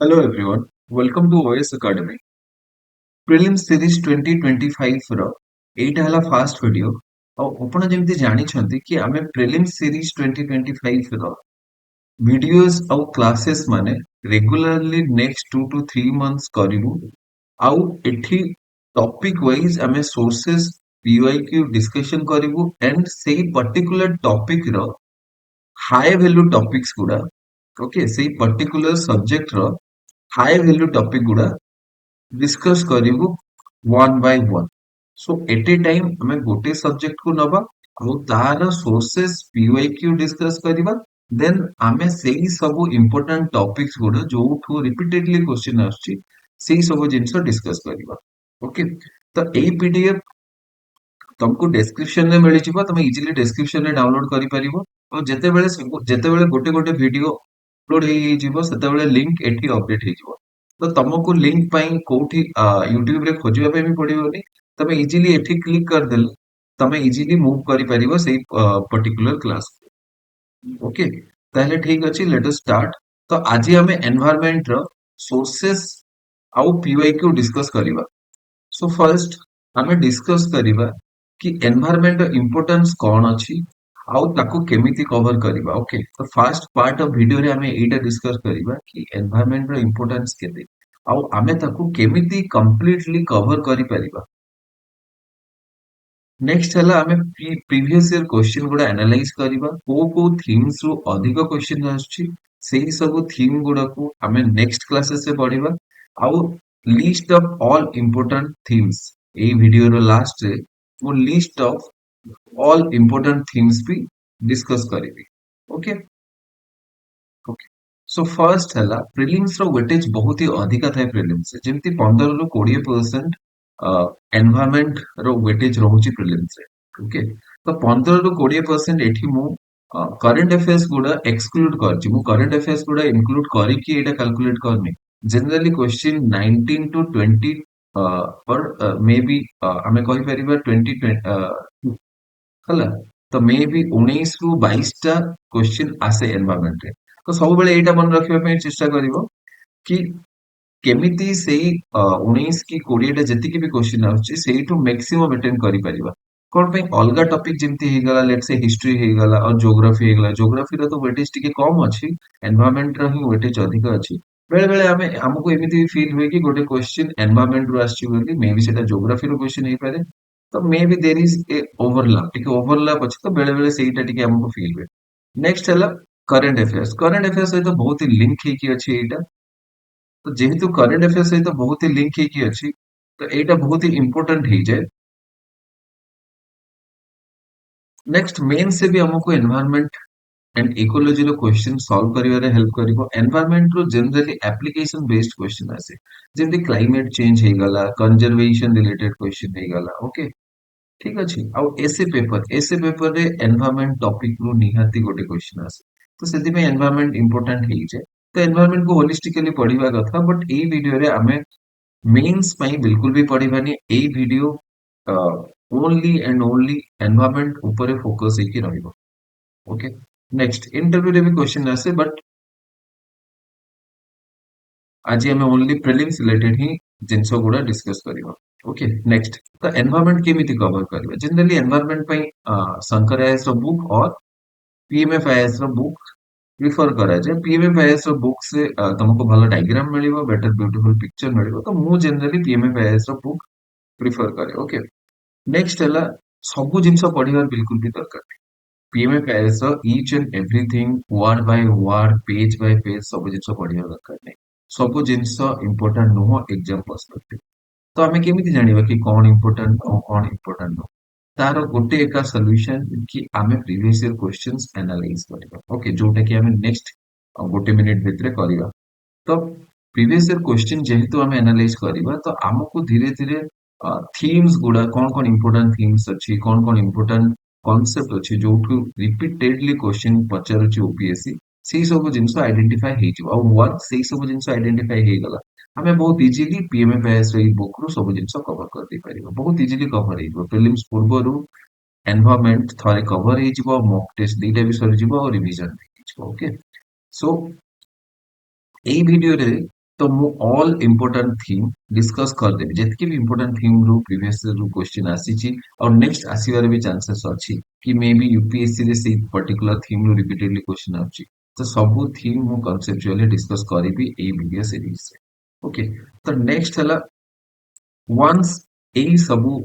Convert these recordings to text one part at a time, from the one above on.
Hello everyone, welcome to OS Academy. Prelims Series 2025 ର ଏଇଟା ହେଲା ଫାଷ୍ଟ ଭିଡିଓ ଆଉ ଆପଣ ଯେମିତି ଜାଣିଛନ୍ତି କି ଆମେ Prelims Series 2025 ର ଭିଡିଓସ୍ ଆଉ କ୍ଲାसेସ୍ ମାନେ ରେଗୁଲାରଲି ନେକ୍ସଟ 2 to 3 months କରିବୁ ଆଉ ଏଠି ଟପିକ ୱାଇଜ ଆମେ ସୋର୍ସେସ୍ PYQ ଡିସ୍କସନ କରିବୁ ଏଣ୍ଡ ସେଇ ପର୍ଟିକୁଲାର ଟପିକ ର ହାଇ ଭ୍ୟାଲ୍ୟୁ ଟପିକ୍ସ ଗୁଡା ଓକେ ସେଇ ପର୍ଟିକୁଲାର ସବଜେକ୍ଟ ର ହାଇ ଭ୍ୟାଲ୍ୟୁ ଟପିକ ଗୁଡା डिस्कस करिवु one by one so at a time हमें गोटे सब्जेक्ट को नबा और तार सोर्सेस पीवाईक्यू डिस्कस करिबा देन हमें सेही सब इंपोर्टेंट टॉपिक्स गुड जो ठू रिपीटेडली क्वेश्चन आछी सेही सब जिंस डिस्कस करिबा ओके तो एई पीडीएफ तुमको डिस्क्रिप्शन में मिल जिवो तुम इजीली डिस्क्रिप्शन में डाउनलोड करि परिबो और जेतेबेले गोटे गोटे वीडियो अपलोड हेई जिवो सेतेबेले लिंक एठी अपडेट हेई जिवो तो तुमको लिंक पाई कोठी यूट्यूब रे खोजिबा पे भी पड़िबोनी तमे इजीली एठी क्लिक कर देले तमे इजीली मूव करि परिबो सेही पर्टिकुलर क्लास ओके ताहले ठीक अछि लेट अस स्टार्ट तो आज हमें एनवायरनमेंट रो सोर्सेस आउ पीवाईक्यू डिस्कस करिबा सो फर्स्ट आमे डिस्कस करिबा कि एनवायरनमेंट रो इंपोर्टेंस कोन अछि आउ ताको केमिति कवर करिबा ओके तो फर्स्ट पार्ट ऑफ वीडियो रे हमें एटा डिस्कस करिबा कि एनवायरनमेंट रो इंपोर्टेंस केते आउ आमे ताको केमिति कंप्लीटली कवर करि परिबा नेक्स्ट हला आमे प्रीवियस ईयर क्वेश्चन गुडा एनालाइज करिबा को थीम्स रो अधिक क्वेश्चन आछी सेही सब थीम गुडा को आमे नेक्स्ट क्लासेस से पढिबा आउ list of all important themes ए वीडियो रो लास्ट रे वो list of all important themes भी डिस्कस करिबी ओके ओके सो फर्स्ट हला प्रीलिम्स रो वेटेज बहुत ही अधिक थाए प्रीलिम्स जेमति 15 ରୁ 20% एनवायरनमेंट रो वेटेज रहउची प्रीलिम्स रे ओके तो 15 ରୁ 20% एठी मु करंट अफेयर्स गुडा एक्सक्लूड करची मु करंट अफेयर्स गुडा इंक्लूड करी कि एटा कैलकुलेट करनी जनरली क्वेश्चन 19 to 20 पर मे बी हमें कहि परिबा 20 हला तो मे बी 19 ରୁ 22 टा क्वेश्चन आसे एनवायरनमेंट रे तो सब बेले एटा मन रखिबा पे चेष्टा करिवो कि केमिति सेई 19 की 20 टा जति भी क्वेश्चन आउची सेइठु मैक्सिमम अटेंड करि परिबा कोन पे अलगा टॉपिक जेमति हे गला लेट्स से हिस्ट्री हे गला और ज्योग्राफी हे गला ज्योग्राफी रो तो वेटेज टिके कम अछि एनवायरनमेंट रो ही वेटेज अधिक अछि बेले बेले हमें हमको एमिति फील हुए कि गोटे क्वेश्चन एनवायरनमेंट रो आछि बोली मे बी सेटा ज्योग्राफी रो क्वेश्चन हे पारे तो maybe there is a overlap टिके ओवरलैप अछि तो बेले बेले सेइटा टिके हमको फील हुए नेक्स्ट हला करंट अफेयर्स सहित बहुत ही लिंक ହେଇକି ଅଛି एटा तो जेहेतु करंट अफेयर्स सहित बहुत ही लिंक ହେଇକି ଅଛି तो एटा बहुत ही इंपोर्टेंट है जाए नेक्स्ट मेन से भी हमको एनवायरनमेंट एंड इकोलॉजी रो क्वेश्चन सॉल्व करिवारे हेल्प करिवो एनवायरनमेंट रो जनरली एप्लीकेशन बेस्ड क्वेश्चन आसे जेमति क्लाइमेट चेंज हे गला कंजर्वेशन रिलेटेड क्वेश्चन हे गला ओके ठीक अछि आउ एसे पेपर रे एनवायरनमेंट टॉपिक रो निहाती गोटे क्वेश्चन आसे तो सेति में एनवायरनमेंट इंपोर्टेंट हे जे तो एनवायरनमेंट को होलिस्टिकली पढिबा कथा बट ए वीडियो रे हमें मेंस ପାଇଁ बिल्कुल भी पढिबानी ए video only and only environment ऊपर फोकस ହେଇକି ରହିବ ओके नेक्स्ट इंटरव्यू रे भी क्वेश्चन आसे बट आज हमें ओनली प्रीलिम्स रिलेटेड ही जिंस गुडा डिस्कस करिबा ओके नेक्स्ट तो एनवायरनमेंट केमिति कवर करिबा जनरली एनवायरनमेंट ପାଇଁ शंकर आईएएस रो बुक और पीएमएफ आईएएस रो बुक प्रिफर करा जाए पीएमएफ आईएएस रो बुक से तुमको भलो डायग्राम मिलिबो बेटर ब्यूटीफुल पिक्चर मिलिबो तो मु जनरली पीएमएफ आईएएस रो बुक प्रिफर करे ओके नेक्स्ट हला सब जिंस पढिबार बिल्कुल भी दरकार नहीं PMF IAS row each and everything word by word page bye page सब जिंस पढिबार दरकार नहीं सब जिंस इंपोर्टेंट नुह एग्जाम पर्सपेक्टिव तो आमे केमिति जानिबा कि कोन इंपोर्टेंट और कोन इंपोर्टेंट नुह तार गोटे एका सॉल्यूशन कि आमे प्रीवियस ईयर क्वेश्चंस एनालाइज करिबा ओके जोटा कि आमे नेक्स्ट गोटे मिनिट भितरे करिबा तो प्रीवियस ईयर क्वेश्चन जेहेतु आमे एनालाइज करिबा तो हमको धीरे धीरे थीम्स गुडा कोन कोन इंपोर्टेंट थीम्स अछि कोन कोन इंपोर्टेंट कांसेप्ट अछि जोठु रिपीटेडली क्वेश्चन पचारुछि ओपीएससी सेही सब जिंस आइडेंटिफाई हे जिवो और वंस सेही सब जिंस आइडेंटिफाई हे गला हमें बहुत इजीली पीएमएफएस रे बुक रो सब जिंस कवर कर दे परिबो बहुत इजीली कवर हे जिवो प्रीलिम्स पूर्वरु एनवायरनमेंट थरे कवर हे जिवो मॉक टेस्ट दीटा भी सरी जिवो और रिवीजन भी हे जिवो ओके सो এই ভিডিওরে तो मु ऑल इम्पोर्टेंट थीम डिस्कस करदेबी जेतकी भी इम्पोर्टेंट थीम रू प्रीवियस रू क्वेश्चन आसीची और नेक्स्ट आसीबार भी चांसेस अछि कि मे बी यूपीएससी रे से पर्टिकुलर थीम रू रिपीटेडली क्वेश्चन आउची तो सब थीम मु कॉन्सेप्चुअली डिस्कस करिबी ए वीडियो सीरीज रे ओके तो नेक्स्ट हला वंस एई सबु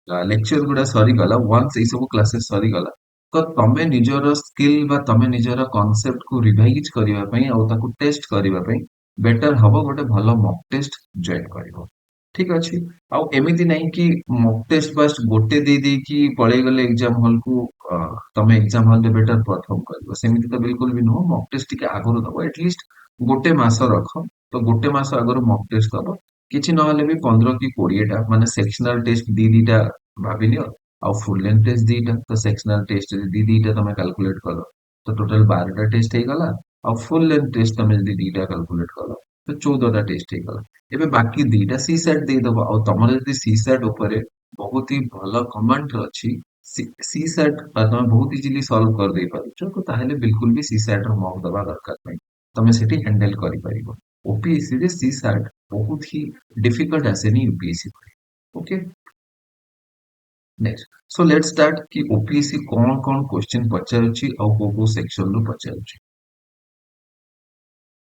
लेक्चर गुड़ा सरीगला वंस एई सब क्लासेस सरीगला तो तमे निजर स्किल बा तमे निजर कॉन्सेप्ट को रिवाइज करिवा पई आ ताको टेस्ट करिवा पई बेटर हबो गोटे भलो मॉक टेस्ट जॉइन करिवो ठीक अछि आ एमिति नहीं कि मॉक टेस्ट बस गोटे दे दे कि पळे गले एग्जाम हॉल को तमे एग्जाम हॉल रे बेटर परफॉर्म करिवो सेमिति तो बिल्कुल भी नो मॉक टेस्ट टिके आगरो दबो एटलीस्ट गोटे मास रखो तो गोटे मास आगरो मॉक टेस्ट दबो କିଛି ନହେଲେ ବି 15 କି 20 ଟା ମାନେ ସେକ୍ସନାଲ ଟେଷ୍ଟ ଦିଟା ଭାବି ନିଅ ଆଉ ଫୁଲ ଲେନ୍ଥ ଟେଷ୍ଟ ଦିଟା ତ ସେକ୍ସନାଲ ଟେଷ୍ଟ ଯଦି ଦିଟା ତମେ କାଲକୁଲେଟ କଲ ତ ଟୋଟାଲ 12ଟା ଟେଷ୍ଟ ହେଇଗଲା ଆଉ ଫୁଲ ଲେନ୍ଥ ଟେଷ୍ଟ ତମେ ଯଦି ଦିଟା କାଲକୁଲେଟ କଲ ତ 14ଟା ଟେଷ୍ଟ ହେଇଗଲା ଏବେ ବାକି ଦିଟା ସି ସେଟ୍ ଦେଇଦବ ଆଉ ତମର ଯଦି ସି ସେଟ୍ ଉପରେ ବହୁତ ହି ଭଲ କମାଣ୍ଡ ଅଛି ସି ସେଟ୍ ତମେ ବହୁତ ଇଜିଲି ସଲ୍ଭ କରିଦେଇ ପାରୁଛ ତ ତାହେଲେ ବିଲକୁଲ ବି ସି ସେଟ୍ ର ମକ୍ ଦବା ଦରକାର ନାହିଁ ତମେ ସେଠି ହ୍ୟାଣ୍ଡେଲ କରିପାରିବ ओपीएससी रे सी सैट बहुत ही डिफिकल्ट आसेनी UPSC okay next so let's start कि ओपीएससी कौन कौन क्वेश्चन पचारुची और को सेक्शन रो पचारुची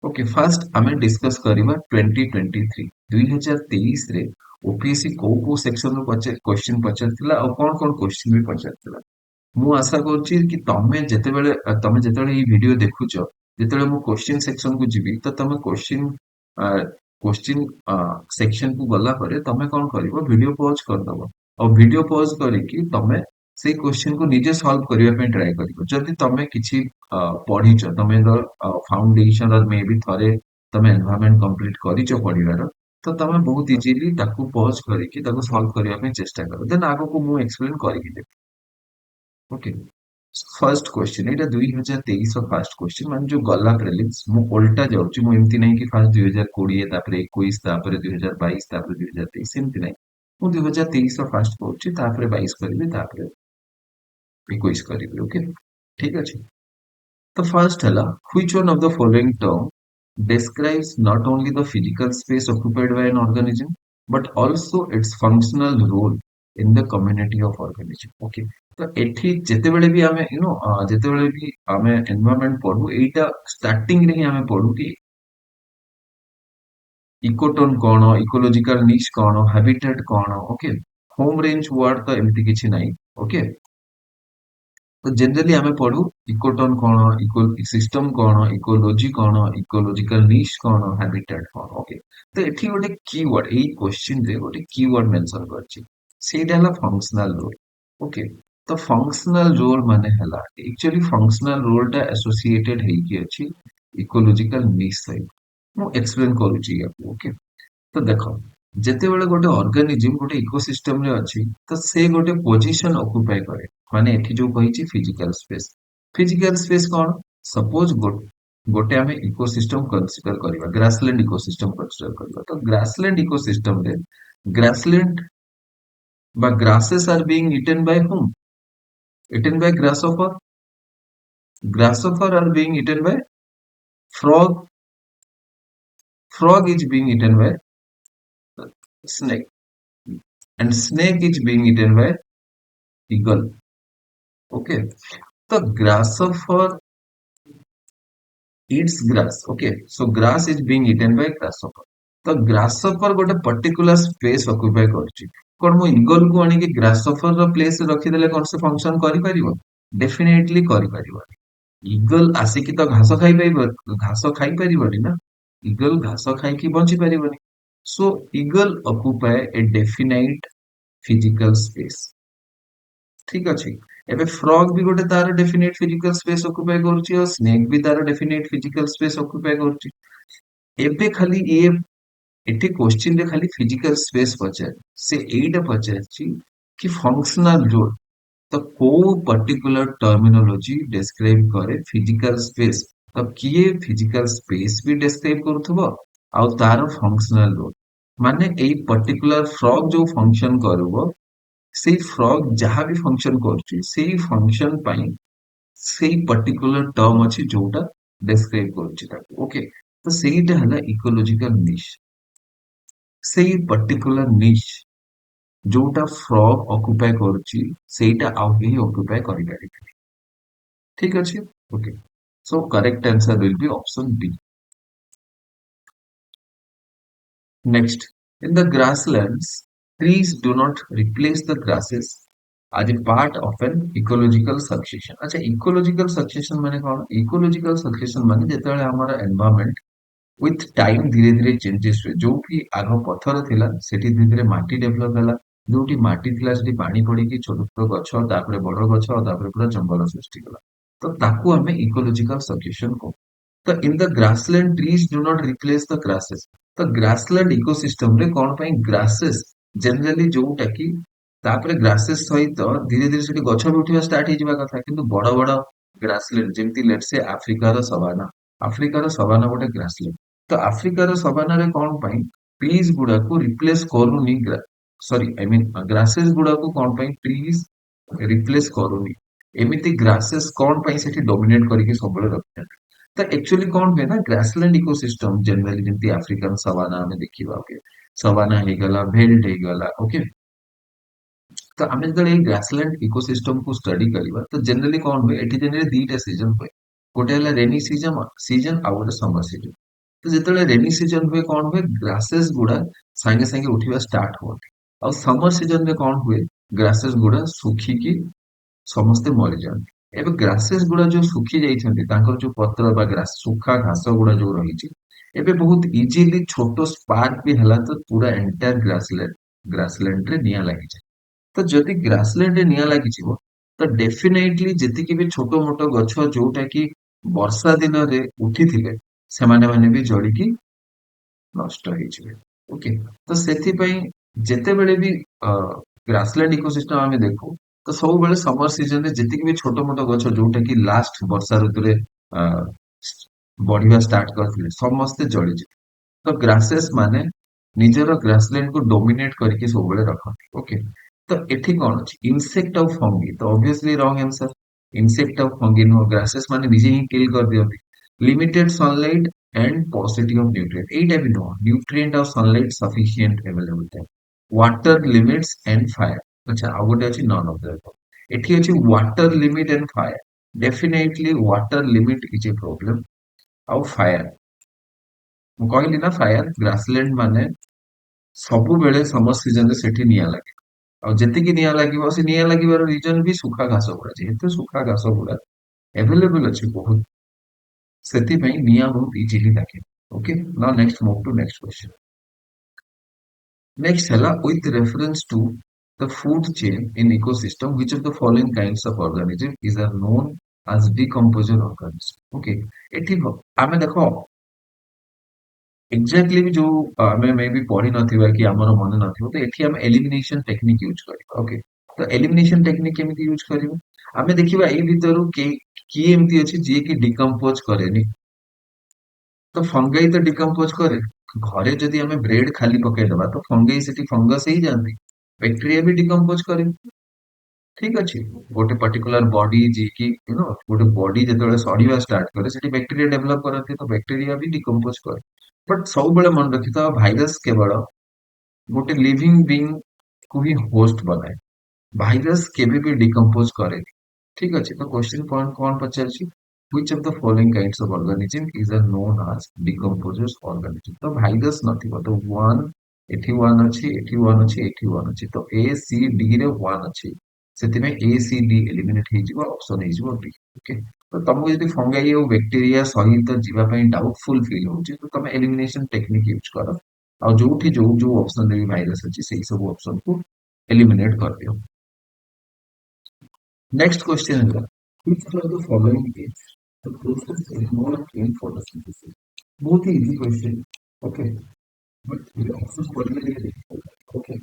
ओके फर्स्ट आमे डिस्कस करिबा 2023 2023 रे ओपीएससी को सेक्शन रो क्वेश्चन पचारथिला और कौन कौन क्वेश्चन भी पचारथिला ମୁଁ ଆଶା କରୁଛି କି ତମେ ଯେତେବେଳେ ଏଇ ଭିଡିଓ ଦେଖୁଛ ଯେତେବେଳେ ମୁଁ କ୍ୱେଶ୍ଚିନ୍ ସେକ୍ସନ କୁ ଯିବି ତ ତମେ କ୍ୱେଶ୍ଚିନ୍ ସେକ୍ସନ କୁ ଗଲା ପରେ ତମେ କଣ କରିବ ଭିଡିଓ ପଜ କରିଦବ ଆଉ ଭିଡିଓ ପଜ କରିକି ତମେ ସେଇ କ୍ୱେଶ୍ଚିନ୍ କୁ ନିଜେ ସଲ୍ଭ କରିବା ପାଇଁ ଟ୍ରାଏ କରିବ ଯଦି ତମେ କିଛି ପଢିଛ ତମେ ଫାଉଣ୍ଡେସନ ମେ ବି ଥରେ ତମେ ଏନଭାୟରନମେଣ୍ଟ କମ୍ପ୍ଲିଟ କରିଛ ପଢିବାର ତ ତମେ ବହୁତ ଇଜିଲି ତାକୁ ପଜ କରିକି ତାକୁ ସଲ୍ଭ କରିବା ପାଇଁ ଚେଷ୍ଟା କର ଦେନ ଆଗକୁ ମୁଁ ଏକ୍ସପ୍ଲେନ କରିକି ଦେବି ओके फर्स्ट क्वेश्चन एटा 2023 ର ଫାର୍ଷ୍ଟ क्वेश्चन ମାନେ ଯୋଉ ଗଲା ପ୍ରିଲିମ୍ସ ମୁଁ ଓଲଟା ଯାଉଛି ମୁଁ ଏମିତି ନାହିଁ କି ଫାର୍ଷ୍ଟ 2020 ତାପରେ 21 ତାପରେ 2022 ତାପରେ 2023 ଏମିତି ନାହିଁ ମୁଁ 2023 ର ଫାର୍ଷ୍ଟ କରୁଛି ତାପରେ 22 କରିବି ତାପରେ 21 କରିବି ଓକେ ଠିକ ଅଛି ତ ଫାର୍ଷ୍ଟ ହେଲା which one of the following term describes not only the physical space occupied by an organism but also its functional role in the community of organism okay ତ ଏଠି ଯେତେବେଳେ ବି ଆମେ ଯେତେବେଳେ ବି ଆମେ ଏନଭାୟରନମେଣ୍ଟ ପଢୁ ଏଇଟା ଷ୍ଟାର୍ଟିଂ ରେ ହିଁ ଆମେ ପଢୁ କି ଇକୋଟୋନ କଣ ଇकोलॉजिकल ନିଚ କଣ ହାବିଟାଟ କଣ ଓକେ ହୋମ ରେଞ୍ଜ ୱାର୍ଡ ତ ଏମିତି କିଛି ନାହିଁ ଓକେ तो जनरली आमे पढ़ू इकोटोन कौन इको सिस्टम कौन इकोलॉजी कौन इकोलॉजिकल निश कौन हैबिटेट कौन ओके तो एठी गोटे कीवर्ड एई क्वेश्चन रे गोटे कीवर्ड मेंशन करछि सेटा हला फंक्शनल रोल ओके तो फंक्शनल रोल माने हला एक्चुअली फंक्शनल रोल टा एसोसिएटेड है कि अछि इकोलॉजिकल निश सहित मु एक्सप्लेन करूछि ओके तो देखो ଯେତେବେଳେ ଗୋଟେ ଅର୍ଗାନିଜିମ ଗୋଟେ ଇକୋସିଷ୍ଟମ ରେ ଅଛି ତ ସେ ଗୋଟେ ପୋଜିସନ ଅକୁପାଇ କରେ ମାନେ ଏଠି ଯୋଉ କହିଛି ଫିଜିକାଲ ସ୍ପେସ କଣ ସପୋଜ ଗୋଟେ ଆମେ ଇକୋସିଷ୍ଟମ କନସିଡର କରିବା ଗ୍ରାସଲ୍ୟାଣ୍ଡ ଇକୋସିଷ୍ଟମ କନସିଡର କରିବା ତ ଗ୍ରାସଲ୍ୟାଣ୍ଡ ଇକୋସିଷ୍ଟମ ରେ ଗ୍ରାସଲ୍ୟାଣ୍ଡ বা grasses are being eaten by whom eaten by grasshopper are being eaten by frog is being eaten by snake and snake is being eaten by eagle okay the grasshopper eats grass okay so grass is being eaten by grasshopper तो grasshopper गोटे particular space occupy करछि कोन मो eagle को आनी कि grasshopper रो place रखि देले कोन से फंक्शन करि परिबो डेफिनेटली करि परिबो ईगल आसिकी तो घास खाई परिबो घास खाई परिबोनी ना ईगल घास खाई कि बंची परिबोनी सो ईगल ऑक्युपाई ए डेफिनाइट फिजिकल स्पेस ठीक अछि एबे फ्रॉग भी गोटे तार डेफिनेट फिजिकल स्पेस ऑक्युपाई करूची और स्नेक भी तार डेफिनेट फिजिकल स्पेस ऑक्युपाई करूची एबे खाली ये एठी क्वेश्चन रे खाली फिजिकल स्पेस पचार से एइटा पचारची कि फंक्शनल रोल तो को पर्टिकुलर टर्मिनोलॉजी डिस्क्राइब करे फिजिकल स्पेस तो किए फिजिकल स्पेस भी डिस्क्राइब करूथबो आ तार फंक्शनल रोल माने एई पर्टिकुलर फ्रॉग जो फंक्शन करबो सेई फ्रॉग जहाँ भी फंक्शन करछि सेई फंक्शन पाई सेई पर्टिकुलर टर्म अछि जोटा डिस्क्राइब करछि ताको ओके तो ସେଇଟା ହେଲା ଇकोଲୋଜିକାଲ ନିଶ। ସେଇ ପର୍ଟିକୁଲାର ନିଶ ଯୋଉଟା ଫ୍ରଗ ଅକୁପାଏ କରୁଛି ସେଇଟା ଆଉ କେହି ଅକୁପାଏ କରିପାରିବେନି। ଠିକ ଅଛି, okay. So correct answer will be option B. Next, in the grasslands, trees do not replace the grasses as a part of an ecological succession. अच्छा, ecological succession माने कौन? Ecological succession माने जेतेବେଳେ हमारा environment with time धीरे धीरे changes हुए, जोउठी आग पथर थिला सेठी धीरे धीरे माटी डेभलप होला, जोउठी माटी थिला सेठी पानी पड़ीकी छोट छोट गछ तापरे बड़ गछ तापरे पूरा जंगल सृष्टि होला, तो ताकू हमें इकोलॉजिकल सक्सेशन को। तो in the grassland trees do not replace the grasses. तो ग्रासलैंड इकोसिस्टम रे कोन पई ग्रासेस जनरली जोउटा की तापरे ग्रासेस सहित धीरे धीरे सेठी गछ भी उठिबा स्टार्ट हेजिबा कथा, किंतु बड़ बड़ ग्रासलैंड जेमति लेट्स से अफ्रीकार सवाना गोटे ग्रासलैंड। तो आफ्रिकार सवाना रे कोन पई ट्रीज गुडा को रिप्लेस करूनी, सॉरी आई मीन ग्रासेस गुडा को कोन पई ट्रीज रिप्लेस करूनी, एमिति ग्रासेस कोन पई सेठी डोमिनेट करिके सबले रखते। तो एक्चुअली कौन हुए ना, ग्रासलैंड इकोसिस्टम जनरली जेमती अफ्रीकन सवाना में देखिबा, ओके, सवाना हे गला, भेल्ट हे गला, ओके। तो आमे जदे ए ग्रासलैंड इकोसिस्टम को स्टडी करिबा तो जनरली कौन हुए, एठी जनरली दीटा सीजन हुए, गोटे हला रेनी सीजन सीजन आ गोटे समर सीजन। तो जेतेले रेनी सीजन हुए कौन हुए, ग्रासेस गुडा संगे संगे उठिबा स्टार्ट होते, और समर सीजन में कौन हुए, ग्रासेस गुडा सुखिकी ସମସ୍ତେ ମରିଯାଆନ୍ତି। ଏବେ ଗ୍ରାसेस ଗୁଡା ଯୋଉ ଶୁଖି ଯାଇଛନ୍ତି ତାଙ୍କର ଯୋଉ ପତ୍ର ବା ଗ୍ରାସ ଶୁଖା ଘାସ ଗୁଡା ଯୋଉ ରହିଛି, ଏବେ ବହୁତ ଇଜିଲି ଛୋଟ ସ୍ପାର୍କ ବି ହେଲା ତ ପୁରା ଏଣ୍ଟାयर ଗ୍ରାସଲ୍ୟାଣ୍ଡ ରେ ନିଆଁ ଲାଗିଯାଏ। ତ ଯଦି ଗ୍ରାସଲ୍ୟାଣ୍ଡ ରେ ନିଆଁ ଲାଗିଯିବ ତ ଡେଫିନେଟଲି ଯେତିକି ବି ଛୋଟ ମୋଟ ଗଛ ଯୋଉଟା କି ବର୍ଷା ଦିନରେ ଉଠିଥିବେ ସେମାନେ ମାନେ ବି ଜଳିକି ନଷ୍ଟ ହେଇଯିବେ, ଓକେ। ତ ସେଥିପାଇଁ ଯେତେବେଳେ ବି ଗ୍ରାସଲ୍ୟାଣ୍ଡ ଇକୋସିଷ୍ଟମ ଆମେ ଦେଖୁ ତ ସବୁବେଳେ ସମର ସିଜନରେ ଯେତିକି ବି ଛୋଟ ମୋଟ ଗଛ ଯୋଉଟା କି ଲାଷ୍ଟ ବର୍ଷା ଋତୁରେ ଅ, ବଢିବା ଷ୍ଟାର୍ଟ କରିଥିଲେ ସମସ୍ତେ ଜଳିଯିବେ। ତ ଗ୍ରାसेस ମାନେ ନିଜର ଗ୍ରାସଲ୍ୟାଣ୍ଡ କୁ ଡୋମିନେଟ କରିକି ସବୁବେଳେ ରଖନ୍ତି, ଓକେ। ତ ଏଠି କଣ ଅଛି, ଇନସେକ୍ଟ ଆଉ ଫଙ୍ଗି, ତ ଅବଭିୟସଲି ରଙ୍ଗ ଆନ୍ସର। ଇନସେକ୍ଟ ଆଉ ଫଙ୍ଗି ନୁହଁ, ଗ୍ରାसेस ମାନେ ନିଜେ ହିଁ କିଲ କରିଦିଅନ୍ତି। Limited sunlight and पॉसिटी of nutrient, एटा भी नो न्यूट्रिएंट और सनलाइट सफिशिएंट अवेलेबल था। वाटर लिमिट्स एंड फायर, अच्छा आ गोटे अछि नन ऑफ द अबव। एठी अछि water limit and fire, definitely water limit is a problem. आउ फायर मु कहली ना, फायर ग्रासलैंड माने सबु बेले समर सीजन रे सेठी निया लागे, और जेतिकी निया लागिबो से निया लागिबार रीजन भी सुखा घास गुड़ा, जेहेतु सुखा घास गुड़ा अवेलेबल अछि बहुत, ସେଥିପାଇଁ ନିଆଁ ବହୁତ ଇଜିଲି ଲାଗେ, okay. Now next move to next question. Next है with reference to the food chain in ecosystem, which of the following kinds of organism is are known as decomposer organism, okay। एठी आमे देखो exactly भी जो आमे मे भी पढ़ी नथिबा कि हमर मन नथिबो, तो एठी हम एलिमिनेशन टेक्निक यूज करिबा, ओके। तो एलिमिनेशन टेक्निक केमिति यूज करिबा, आमे देखिबा एई भितरु के की एमती अछि जे कि डिकम्पोज करेनी। तो फंगाई तो डिकम्पोज करे, घरे जदि आमे ब्रेड खाली पकेइदबा तो फंगाई सेठी फंगस ही जाନ୍ତି, बैक्टेरिया भी डिकम्पोज करे, ठीक अछि। गोटे पर्टिकुलर बॉडी जे कि गोटे बॉडी जेतेबेले सड़िबा स्टार्ट करे सेठी बैक्टेरिया डेवलप करନ୍ତି, तो बैक्टेरिया भी डिकम्पोज करे। बट सब बेले मन रखिथा, भाइरस केवल गोटे लिविंग बीइंग को ही होस्ट बनाए, भाइरस केबे भी डिकम्पोज करे, ठीक अछि। तो क्वेश्चन पॉइंट कौन पचारछि, which of the following kinds of organism is are known as decomposers organism। तो भाइरस नथिबो, तो 1 एठी 1 अछि, एठी 1 अछि, एठी 1 अछि, तो ए सी डी रे 1 अछि, सेति में ए सी डी एलिमिनेट हे जिवो, ऑप्शन हे जिवो बी, ओके। तो तुमको यदि फंगाई और बैक्टीरिया सहित जीवा पई डाउटफुल फील होछि तो तुम एलिमिनेशन टेक्निक यूज करो, और जोठी जो जो ऑप्शन रे भाइरस अछि सेही सब ऑप्शन को एलिमिनेट कर दियो। नेक्स्ट क्वेश्चन है, which of the following is the process involved in photosynthesis? बहुत ही इजी क्वेश्चन, ओके, बट ये ऑप्शन पढ़ने के लिए difficult है, ओके।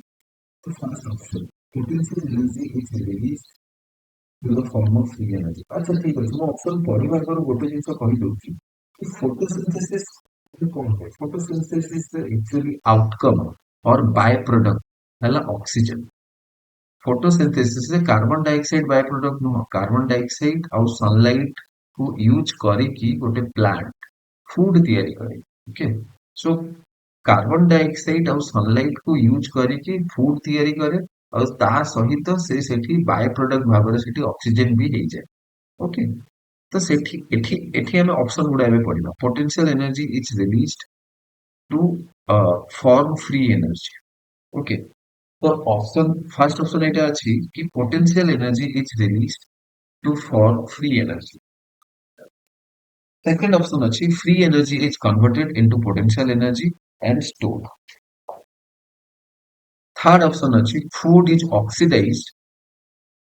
तो first option, potential energy is released to the form of free energy। अच्छा ठीक है, मैं ऑप्शन पढ़िबा पर गोटे जिंस कहि दउची कि फोटोसिंथेसिस कौन है। फोटोसिंथेसिस एक्चुअली आउटकम और बाय प्रोडक्ट हला ऑक्सीजन। फोटोसिंथेसिस रे कार्बन डाइऑक्साइड बाय प्रोडक्ट नुह, कार्बन डाइऑक्साइड और सनलाइट को यूज करी कि गोटे प्लांट फूड तैयारी करे, ओके सो कार्बन डाइऑक्साइड और सनलाइट को यूज करके फूड तैयारी करे और ता सहित से सेठी बाय प्रोडक्ट भाବରେ सेठी ऑक्सीजन भी हो जाए ओके तो सेठी एठी एठी हमें ऑप्शन गुडा एबे पड़िबा potential energy is released to form free energy okay तो ऑप्शन फर्स्ट ऑप्शन एटा अछि कि potential energy is released to form free energy second option अछि free energy is converted into potential energy and stored third option अछि food is oxidised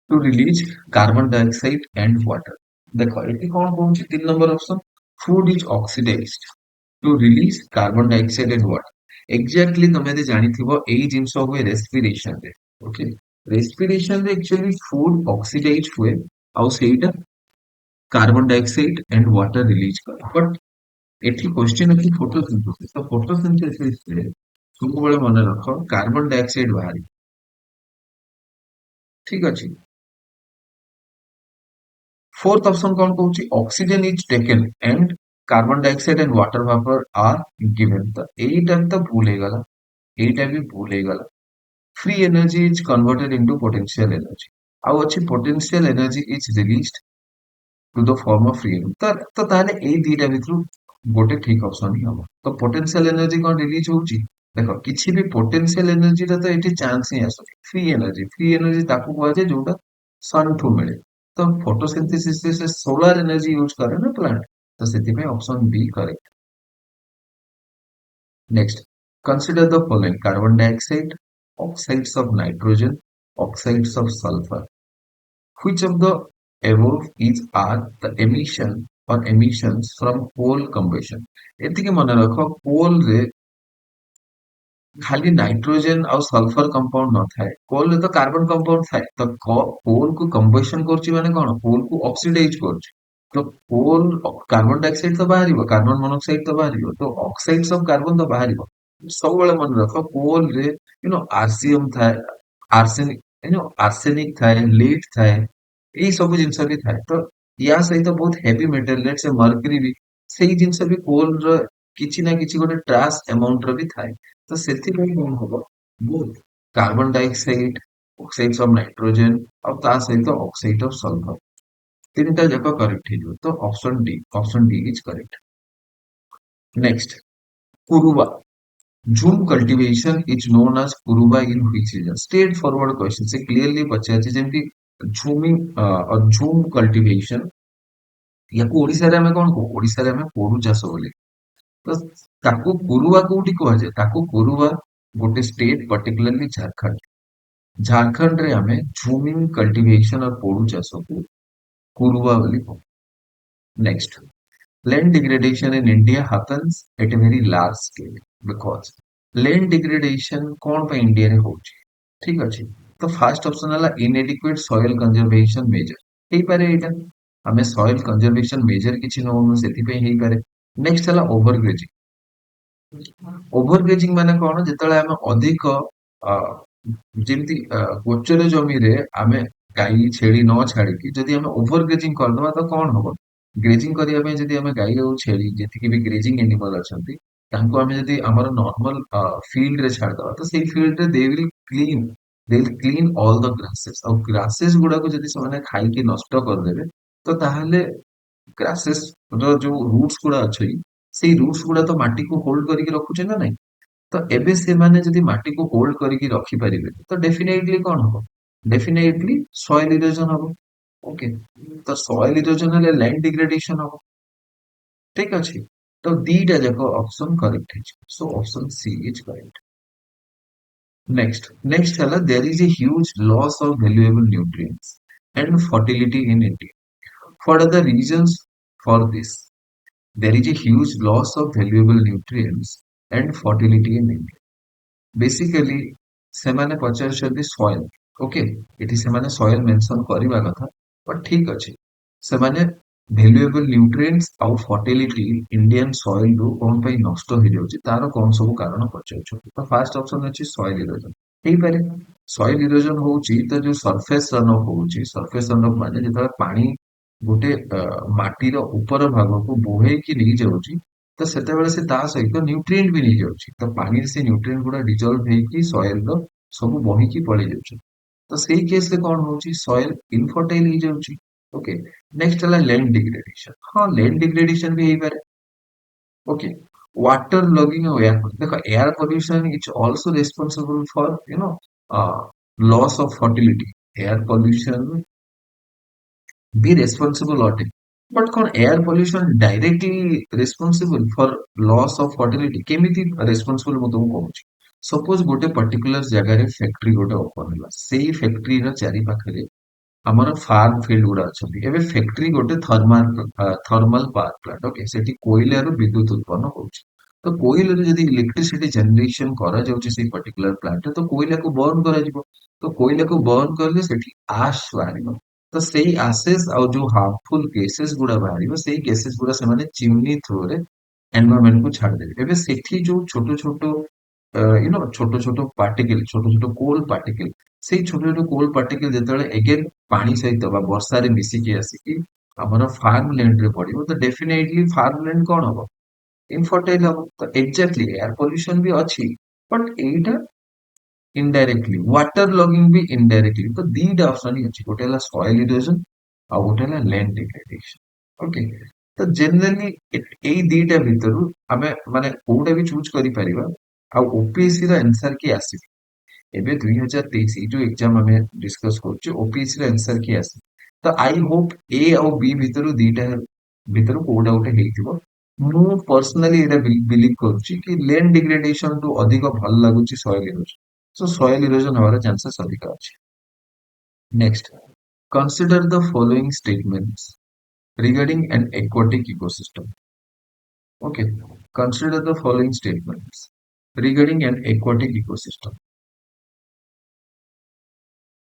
to release carbon dioxide and water देखो एटी कोन कहूची तीन number option food is oxidised to release carbon dioxide and water exactly तमे जे जानिथिबो एई जिंस हुए respiration रे okay respiration रे एक्चुअली फूड ऑक्सीडाइज हुए ଆଉ ସେଇଟା carbon dioxide and water release करे बट एठी क्वेश्चन अछि फोटोसिंथेसिस तो फोटोसिंथेसिस रे ସବୁବେଳେ ମନେ ରଖ कार्बन डाइऑक्साइड बाहरी ठीक अछि फोर्थ ऑप्शन कौन कहूची oxygen is taken and carbon dioxide and water vapour are given तो एटा तो भूल हे गला एटा भी भूल हे गला free energy is converted into potential energy आउ अछि potential energy is released to the form of free energy तो ताले ए दीटा भितरु गोटे ठीक ऑप्शन ही हबो तो पोटेंशियल एनर्जी कोन रिलीज होउची देखो किछि भी पोटेंशियल एनर्जी रा तो एठी चांस ही आसो फ्री एनर्जी ताकू कहै छै जोटा सन ठू मिले तो फोटोसिंथेसिस से सोलर एनर्जी यूज करे ना प्लांट तो सेति में option B correct next consider the following carbon dioxide oxides of nitrogen oxides of sulphur which of the above is are the emission or emissions from coal combustion ଏତିକି ମନେ ରଖ coal ରେ खाली नाइट्रोजन और sulphur compound न थाए कोल रे तो कार्बन कंपाउंड थाए तो कोल को कंबशन करछि माने कोन कोल को ऑक्सीडाइज करछि तो कोल कार्बन डाइऑक्साइड तो बाहरिबो कार्बन मोनोऑक्साइड तो बाहरिबो तो ऑक्साइड्स ऑफ कार्बन तो बाहरिबो सब बेले मन रखो कोल रे आरसीएम थाए आर्सेनिक आर्सेनिक थाए लीड थाए एई सब जिंस भी थाए तो या सहित बहुत हेवी मेटल लेट से मर्क्यूरी भी सेई जिंस भी कोल रो किछि ना किछि गोटे ट्रास अमाउंट रो भी थाए तो ସେଥିପାଇଁ କଣ ହବ both carbon dioxide oxides of nitrogen और ता सहित ऑक्साइड ऑफ सल्फर तीनटा जाक करेक्ट ହେଇଯିବ तो option D is correct next Kuruba jhum cultivation is known as Kuruba in which region straightforward question से क्लियरली पचाछि जेमति झूमिंग और झूम कल्टीवेशन याको ओडिसा रे हमें कोन को ओडिसा रे हमें पोडु चाष बोली तो ताको कुरुबा कोउठी कहै छै ताको कुरुबा गोटे स्टेट पर्टिकुलरली झारखंड रे हमें झूमिंग कल्टीवेशन और पोडु चाष को कुरुबा बोली कहू next land degradation in India happens at a very large scale because land degradation कौन पे इंडिया रे होची ठीक अछि तो फर्स्ट ऑप्शन हला inadequate soil conservation measure हेई पारे एटा हमें soil conservation measure किछि न सेति पे हेई पारे नेक्स्ट हला ओभरग्रेजिंग माने कोन जेतले हमें अधिक जेमती गोचर जमी रे हमें गाई छेड़ी न छाड़ी जदि हमें ओभरग्रेजिंग कर दबा तो कोन हबो ग्रेजिंग करिया पे जदि हमें गाई और छेड़ी जेतिकी भी ग्रेजिंग एनिमल अछंती तांको हमें जदि हमर नॉर्मल फील्ड रे छाड़ दबा तो सेही फील्ड रे they will clean all the grasses और ग्रासेस गुडा को जदि से माने खाई के नष्ट कर देबे तो ताहले ग्रासेस रो जो रूट्स गुडा अछि सेही रूट्स गुडा तो माटी को होल्ड करिके रखुचे ना नहीं तो एबे से माने जदि माटी को होल्ड करिके रखि परिबे तो डेफिनेटली कोन हबो डेफिनेटली सॉइल इरोजन हबो ओके तो सॉइल इरोजन हेले लैंड डिग्रेडेशन हबो ठीक अछि तो दीटा जाको ऑप्शन करेक्ट है so option C is correct next हला there is a huge loss of valuable nutrients and fertility in India what are the reasons for this there is a huge loss of valuable nutrients and fertility in India basically ସେମାନେ ପଚାରୁଛନ୍ତି soil okay ଏଠି ସେମାନେ soil mention କରିବା କଥା ବଟ ଠିକ ଅଛି ସେମାନେ ଭ୍ୟାଲୁଏବଲ nutrients ଆଉ ଫର୍ଟିଲିଟି ଇଣ୍ଡିଆନ ସଏଲ ରୁ କଣ ପାଇଁ ନଷ୍ଟ ହେଇଯାଉଛି ତାର କଣ ସବୁ କାରଣ ପଚାରୁଛନ୍ତି ତ ଫାର୍ଷ୍ଟ ଅପସନ ଅଛି ସଏଲ ଇରୋଜନ ହେଇପାରେ ସଏଲ ଇରୋଜନ ହଉଛି ତ ଯୋଉ ସରଫେସ ରନ ଅଫ ହଉଛି ସରଫେସ ରନ ଅଫ ମାନେ ଯେତେବେଳେ ପାଣି ଗୋଟେ ମାଟିର ଉପର ଭାଗକୁ ବୋହେଇକି ନେଇଯାଉଛି ତ ସେତେବେଳେ ସେ ତା ସହିତ ନ୍ୟୁଟ୍ରିଏଣ୍ଟ ବି ନେଇଯାଉଛି, ତ ପାଣିରେ ସେ ନ୍ୟୁଟ୍ରିଏଣ୍ଟ ଗୁଡା ଡିଜଲ୍ଭ ହେଇକି ସଏଲ ର ସବୁ ବହିକି ପଳେଇ ଯାଉଛି। ତ ସେଇ କେସ ରେ କଣ ହଉଛି, ସଏଲ ଇନଫର୍ଟାଇଲ ହେଇଯାଉଛି। ଓକେ, ନେକ୍ସଟ ହେଲା ଲ୍ୟାଣ୍ଡ ଡିଗ୍ରେଡେସନ। ହଁ, ଲ୍ୟାଣ୍ଡ ଡିଗ୍ରେଡେସନ ବି ହେଇପାରେ। ओके, वाटर लॉगिंग और एयर, देखो air pollution is also responsible for loss of fertility. Air pollution भी रेस्पॉन्सिबल अटे, बट कौन air pollution directly responsible for loss of fertility केमिति रेस्पॉन्सिबल मैं तुमको कहूँ। सपोज गोटे पर्टिकुलर जगह फैक्ट्री गोटे ओपन है, सेई फैक्ट्री रा चारि पाखरे ଆମର ଫାର୍ମ ଫିଲ୍ଡ ଗୁଡା ଅଛନ୍ତି। ଏବେ ଫ୍ୟାକ୍ଟ୍ରି ଗୋଟେ ଥର୍ମାଲ ପାୱାର ପ୍ଲାଣ୍ଟ, ଓକେ, ସେଠି କୋଇଲାରୁ ବିଦ୍ୟୁତ ଉତ୍ପନ୍ନ ହଉଛି। ତ କୋଇଲାରୁ ଯଦି ଇଲେକ୍ଟ୍ରିସିଟି ଜେନେରେସନ କରାଯାଉଛି ସେଇ ପର୍ଟିକୁଲାର ପ୍ଲାଣ୍ଟରେ, ତ କୋଇଲାକୁ ବର୍ନ କରାଯିବ। ତ କୋଇଲାକୁ ବର୍ନ କଲେ ସେଠି ଆଶ ବାହାରିବ। ତ ସେଇ ଆସେସ୍ ଆଉ ଯୋଉ ହାର୍ମଫୁଲ କେସେସ୍ ଗୁଡା ବାହାରିବ, ସେଇ କେସେସ୍ ଗୁଡା ସେମାନେ ଚିମ୍ନି ଥ୍ରୋରେ ଏନଭାରମେଣ୍ଟ କୁ ଛାଡିଦେବେ। ଏବେ ସେଠି ଯୋଉ ଛୋଟ ଛୋଟ ଛୋଟ ଛୋଟ ପାର୍ଟିକଲ, ଛୋଟ ଛୋଟ କୋଲ ପାର୍ଟିକଲ, ସେଇ ଛୋଟ ଛୋଟ କୋଲ ପାର୍ଟିକଲ ଯେତେବେଳେ ଏଗେନ ପାଣି ସହିତ ବା ବର୍ଷାରେ ମିଶିକି ଆସିକି ଆମର ଫାର୍ମ ଲ୍ୟାଣ୍ଡ ରେ ପଡିବ, ତ ଡେଫିନେଟଲି ଫାର୍ମ ଲ୍ୟାଣ୍ଡ କଣ ହବ, ଇନଫର୍ଟାଇଲ ହବ। ତ ଏକ୍ଜାକ୍ଟଲି ଏୟାର ପଲ୍ୟୁସନ ବି ଅଛି, ବଟ ଏଇଟା ଇନଡାଇରେକ୍ଟଲି, ୱାଟର ଲଗିଂ ବି ଇନଡାଇରେକ୍ଟଲି। ତ ଦିଟା ଅପସନ ହିଁ ଅଛି, ଗୋଟେ ହେଲା ସଏଲ ଇରୋଜନ ଆଉ ଗୋଟେ ହେଲା ଲ୍ୟାଣ୍ଡ ଡିଗ୍ରେଡେସନ। ଓକେ, ତ ଜେନେରାଲି ଏଇ ଦିଟା ଭିତରୁ ଆମେ ମାନେ କୋଉଟା ବି ଚୁଜ କରିପାରିବା। ଆଉ ଓପିଏସସି ର ଆନ୍ସର କି ଆସିବ ଏବେ 2023 ଏଇ ଯୋଉ ଏକ୍ଜାମ ଆମେ ଡିସ୍କସ କରୁଛୁ, ଓପିଏସସି ର ଆନ୍ସର କି ଆସିବ। ତ ଆଇ ହୋପ ଏ ଆଉ ବି ଭିତରୁ ଦିଟା ଭିତରୁ କୋଉଟା ଗୋଟେ ହେଇଥିବ। ମୁଁ ପର୍ସନାଲି ଏଇଟା ବିଲିଭ କରୁଛି କି ଲ୍ୟାଣ୍ଡ ଡିଗ୍ରେଡେସନ ଠୁ ଅଧିକ ଭଲ ଲାଗୁଛି ସଏଲ ଇରୋଜନ। ସୋ ସଏଲ ଇରୋଜନ ହବାର ଚାନ୍ସେସ୍ ଅଧିକ ଅଛି। Next, consider the following statements regarding an aquatic ecosystem. Okay, consider the following statements regarding an aquatic ecosystem.